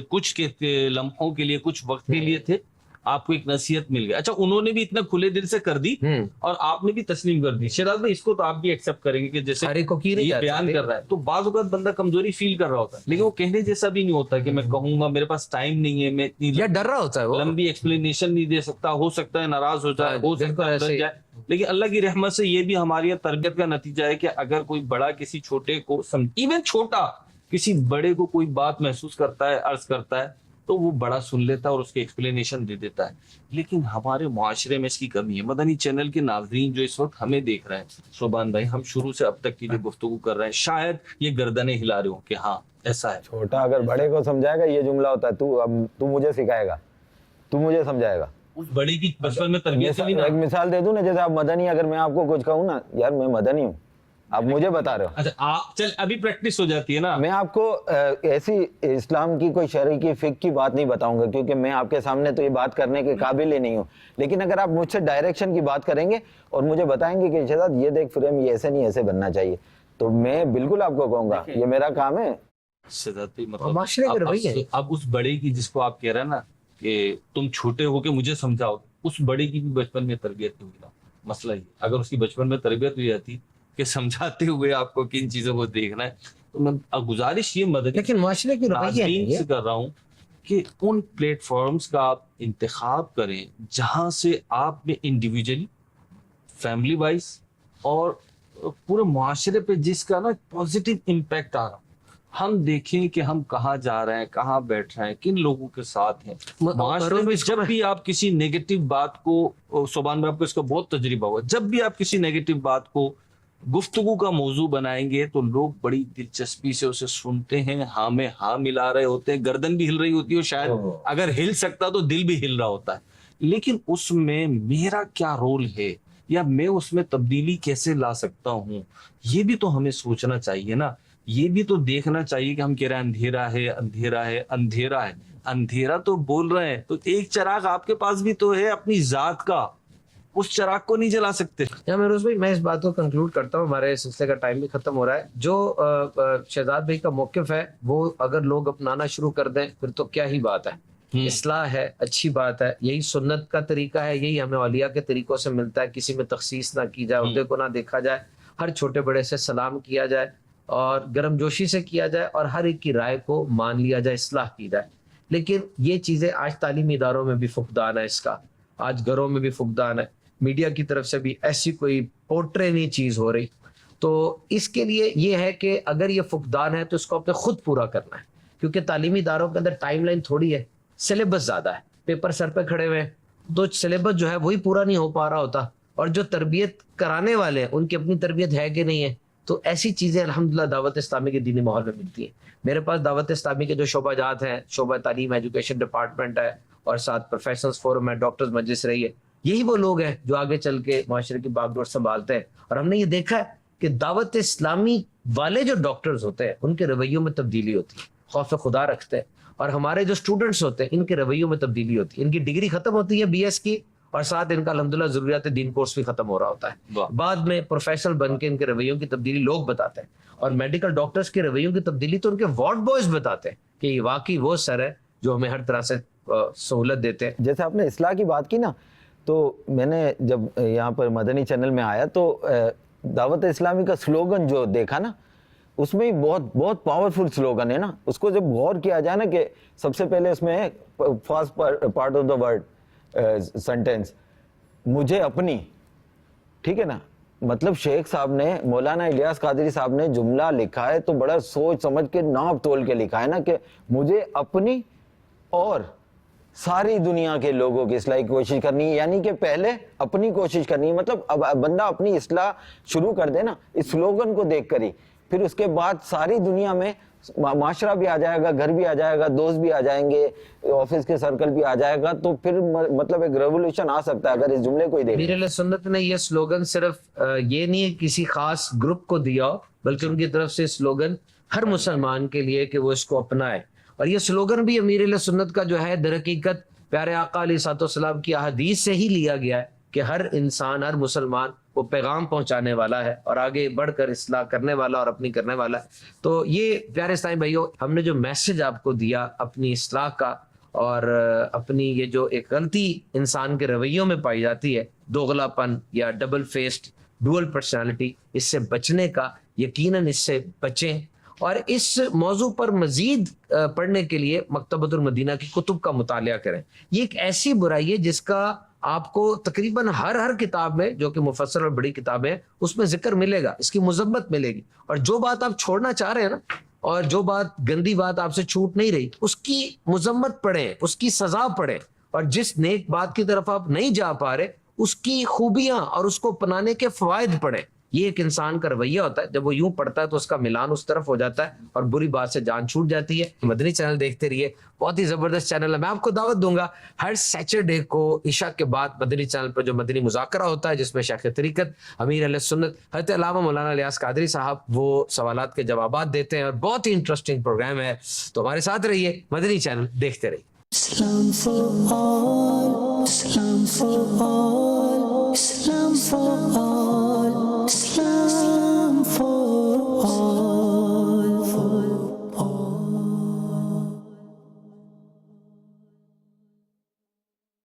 S3: کچھ کے لمحوں کے لیے، کچھ وقت کے لیے تھے، آپ کو ایک نصیحت مل گئی. اچھا انہوں نے بھی اتنا کھلے دل سے کر دی اور آپ نے بھی تسلیم کر دی. شہزاد بھائی اس کو تو آپ بھی ایکسپٹ کریں گے کہ جیسے
S2: ہر ایک کو کی نہیں
S3: یہ
S2: جاتی
S3: بیان کر رہا ہے تو بعض اوقات بندہ کمزوری فیل کر رہا ہوتا ہے، لیکن وہ کہنے جیسا بھی نہیں ہوتا کہ میں کہوں گا، میرے پاس ٹائم نہیں ہے، میں اتنی
S2: یا ڈر رہا ہوتا ہے وہ.
S3: لمبی ایکسپلینیشن نہیں دے سکتا، ہو سکتا ہے ناراض ہو جائے، ہو سکتا ہے ڈر جائے. لیکن اللہ کی رحمت سے یہ بھی ہماری تربیت کا نتیجہ ہے کہ اگر کوئی بڑا کسی چھوٹے کو، ایون چھوٹا کسی بڑے کو کوئی بات محسوس کرتا ہے، عرض کرتا ہے، تو وہ بڑا سن لیتا ہے اور اس کی ایکسپلینیشن دے دیتا ہے. لیکن ہمارے معاشرے میں اس کی کمی ہے. مدنی چینل کے ناظرین جو اس وقت ہمیں دیکھ رہے ہیں، سبحان بھائی، ہم شروع سے اب تک کی جو گفتگو کر رہے ہیں شاید یہ گردنیں ہلا رہے ہوں کہ ہاں ایسا ہے.
S4: چھوٹا اگر بڑے کو سمجھائے گا، یہ جملہ ہوتا ہے، تو مجھے سکھائے گا، تو مجھے سمجھائے گا.
S3: اس بڑے کی بچپن میں تربیت ہوئی نا.
S4: ایک مثال دے دوں نا، جیسے آپ مدنی، اگر میں آپ کو کچھ کہوں نا، یار میں مدنی ہوں، آپ مجھے بتا رہے ہو.
S3: اچھا چل ابھی پریکٹس ہو جاتی ہے نا.
S4: میں آپ کو ایسی اسلام کی کوئی شرعی کی فقہ کی بات نہیں بتاؤں گا، کیونکہ میں آپ کے سامنے تو یہ بات کرنے کے قابل ہی نہیں ہوں. لیکن اگر آپ مجھ سے ڈائریکشن کی بات کریں گے اور مجھے بتائیں گے کہ شہزاد یہ دیکھ فریم، یہ ایسے نہیں، ایسے بننا چاہیے، تو میں بالکل آپ کو کہوں گا یہ میرا کام ہے.
S2: معاشرے کے رویے ہیں.
S3: اب اس بڑے کی جس کو آپ کہہ رہے ہیں نا کہ تم چھوٹے ہو کے مجھے سمجھاؤ، اس بڑے کی بھی بچپن میں تربیت نہیں ہوئی. مسئلہ یہ اگر اس کی بچپن میں تربیت ہوئی جاتی کہ سمجھاتے ہوئے آپ کو کن چیزوں کو دیکھنا ہے، تو میں گزارش یہ مدد
S2: لیکن معاشرے کی رویے
S3: سے کر رہا ہوں کہ ان پلیٹ فارمز کا آپ انتخاب کریں جہاں سے آپ میں انڈیویجلی، فیملی وائز اور پورے معاشرے پہ جس کا نا پازیٹیو امپیکٹ آ رہا، ہم دیکھیں کہ ہم کہاں جا رہے ہیں، کہاں بیٹھ رہے ہیں، کن لوگوں کے ساتھ ہیں. معاشرے میں جب بھی آپ کسی نیگیٹو بات کو، سبحان میں آپ کو اس کا بہت تجربہ ہوا، جب بھی آپ کسی نیگیٹو بات کو گفتگو کا موضوع بنائیں گے تو لوگ بڑی دلچسپی سے اسے سنتے ہیں، ہاں میں ہاں ملا رہے ہوتے ہیں، گردن بھی ہل رہی ہوتی ہے اور شاید اگر ہل سکتا تو دل بھی ہل رہا ہوتا ہے، لیکن اس میں میرا کیا رول ہے یا میں اس میں تبدیلی کیسے لا سکتا ہوں، یہ بھی تو ہمیں سوچنا چاہیے نا، یہ بھی تو دیکھنا چاہیے کہ ہم کہہ رہے ہیں اندھیرا ہے اندھیرا ہے اندھیرا ہے، اندھیرا تو بول رہے ہیں تو ایک چراغ آپ کے پاس بھی تو ہے اپنی ذات کا، اس چراغ کو نہیں جلا سکتے؟
S2: یا میروز بھائی میں اس بات کو کنکلوڈ کرتا ہوں، ہمارے سلسلے کا ٹائم بھی ختم ہو رہا ہے. جو شہزاد بھائی کا موقف ہے وہ اگر لوگ اپنانا شروع کر دیں پھر تو کیا ہی بات ہے، اصلاح ہے، اچھی بات ہے، یہی سنت کا طریقہ ہے، یہی ہمیں اولیاء کے طریقوں سے ملتا ہے، کسی میں تخصیص نہ کی جائے، عہدے کو نہ دیکھا جائے، ہر چھوٹے بڑے سے سلام کیا جائے اور گرم جوشی سے کیا جائے اور ہر ایک کی رائے کو مان لیا جائے، اصلاح کی جائے. لیکن یہ چیزیں آج تعلیمی اداروں میں بھی فقدان ہے، اس کا آج گھروں میں بھی فقدان ہے، میڈیا کی طرف سے بھی ایسی کوئی پورٹرے نہیں چیز ہو رہی. تو اس کے لیے یہ ہے کہ اگر یہ فقدان ہے تو اس کو اپنے خود پورا کرنا ہے، کیونکہ تعلیمی اداروں کے اندر ٹائم لائن تھوڑی ہے، سلیبس زیادہ ہے، پیپر سر پہ کھڑے ہوئے ہیں تو سلیبس جو ہے وہی پورا نہیں ہو پا رہا ہوتا، اور جو تربیت کرانے والے ہیں ان کی اپنی تربیت ہے کہ نہیں ہے. تو ایسی چیزیں الحمدللہ دعوت اسلامی کے دینی ماحول میں ملتی ہیں. میرے پاس دعوت اسلامی کے جو شعبہ جات ہیں، شعبہ تعلیم ایجوکیشن ڈپارٹمنٹ ہے اور ساتھ پروفیشنلز فورم ہے، ڈاکٹرز مجلس رہی ہے، یہی وہ لوگ ہیں جو آگے چل کے معاشرے کی باغ ڈور سنبھالتے ہیں. اور ہم نے یہ دیکھا ہے کہ دعوت اسلامی والے جو ڈاکٹرز ہوتے ہیں ان کے رویوں میں تبدیلی ہوتی ہے، خوف خدا رکھتے ہیں، اور ہمارے جو اسٹوڈنٹس ہوتے ہیں ان کے رویوں میں تبدیلی ہوتی ہے. ان کی ڈگری ختم ہوتی ہے BS کی اور ساتھ ان کا الحمدللہ ضروریات دین کورس بھی ختم ہو رہا ہوتا ہے. بعد میں پروفیشنل بن کے ان کے رویوں کی تبدیلی لوگ بتاتے ہیں، اور میڈیکل ڈاکٹرز کے رویوں کی تبدیلی تو ان کے وارڈ بوائز بتاتے ہیں کہ یہ واقعی وہ سر ہے جو ہمیں ہر طرح سے سہولت دیتے ہیں.
S4: جیسے آپ نے اصلاح کی بات کی نا، تو میں نے جب یہاں پر مدنی چینل میں آیا تو دعوت اسلامی کا سلوگن جو دیکھا نا، اس میں بہت بہت پاورفل سلوگن ہے نا. اس کو جب غور کیا جائے نا کہ سب سے پہلے اس میں ہے first part of the word sentence, مجھے اپنی، ٹھیک ہے نا. مطلب شیخ صاحب نے، مولانا الیاس قادری صاحب نے جملہ لکھا ہے تو بڑا سوچ سمجھ کے ناپ تول کے لکھا ہے نا کہ مجھے اپنی اور ساری دنیا کے لوگوں کی اصلاح کی کوشش کرنی ہے. یعنی کہ پہلے اپنی کوشش کرنی ہے، مطلب اب بندہ اپنی اصلاح شروع کر دے نا اس سلوگن کو دیکھ کر ہی، پھر اس کے بعد ساری دنیا میں معاشرہ بھی آ جائے گا، گھر بھی آ جائے گا، دوست بھی آ جائیں گے، آفس کے سرکل بھی آ جائے گا، تو پھر مطلب ایک ریولوشن آ سکتا ہے اگر اس جملے کو ہی دیکھیں.
S2: امیر علیہ سنت نے یہ سلوگن صرف یہ نہیں کسی خاص گروپ کو دیا ہو، بلکہ ان کی طرف سے سلوگن ہر مسلمان کے لیے کہ وہ اس کو اپنائے. اور یہ سلوگن بھی امیر علیہ سنت کا جو ہے در حقیقت پیارے آقا علیہ الصلوۃ والسلام کی احادیث سے ہی لیا گیا ہے کہ ہر انسان، ہر مسلمان وہ پیغام پہنچانے والا ہے اور آگے بڑھ کر اصلاح کرنے والا اور اپنی کرنے والا ہے. تو یہ پیارے اسلامی بھائیو، ہم نے جو میسج آپ کو دیا اپنی اصلاح کا اور اپنی یہ جو ایک غلطی انسان کے رویوں میں پائی جاتی ہے، دوغلا پن یا ڈبل فیسڈ ڈوئل پرسنالٹی، اس سے بچنے کا، یقیناً اس سے بچیں. اور اس موضوع پر مزید پڑھنے کے لیے مکتبۃ المدینہ کی کتب کا مطالعہ کریں. یہ ایک ایسی برائی ہے جس کا آپ کو تقریباً ہر کتاب میں، جو کہ مفصل اور بڑی کتابیں ہیں، اس میں ذکر ملے گا، اس کی مذمت ملے گی. اور جو بات آپ چھوڑنا چاہ رہے ہیں نا، اور جو بات گندی بات آپ سے چھوٹ نہیں رہی، اس کی مذمت پڑھیں، اس کی سزا پڑھیں. اور جس نیک بات کی طرف آپ نہیں جا پا رہے، اس کی خوبیاں اور اس کو اپنانے کے فوائد پڑھیں. یہ ایک انسان کا رویہ ہوتا ہے، جب وہ یوں پڑھتا ہے تو اس کا ملان اس طرف ہو جاتا ہے اور بری بات سے جان چھوٹ جاتی ہے. مدنی چینل دیکھتے رہیے، بہت ہی زبردست چینل ہے. میں آپ کو دعوت دوں گا ہر سیچرڈے کو عشاء کے بعد مدنی چینل پر جو مدنی مذاکرہ ہوتا ہے، جس میں شیخ طریقت امیر علیہ سنت حضرت علامہ مولانا الیاس قادری صاحب وہ سوالات کے جوابات دیتے ہیں، اور بہت ہی انٹرسٹنگ پروگرام ہے. تو ہمارے ساتھ رہیے، مدنی چینل دیکھتے رہیے.
S1: Islam for all, Islam for all, Islam for all, Islam.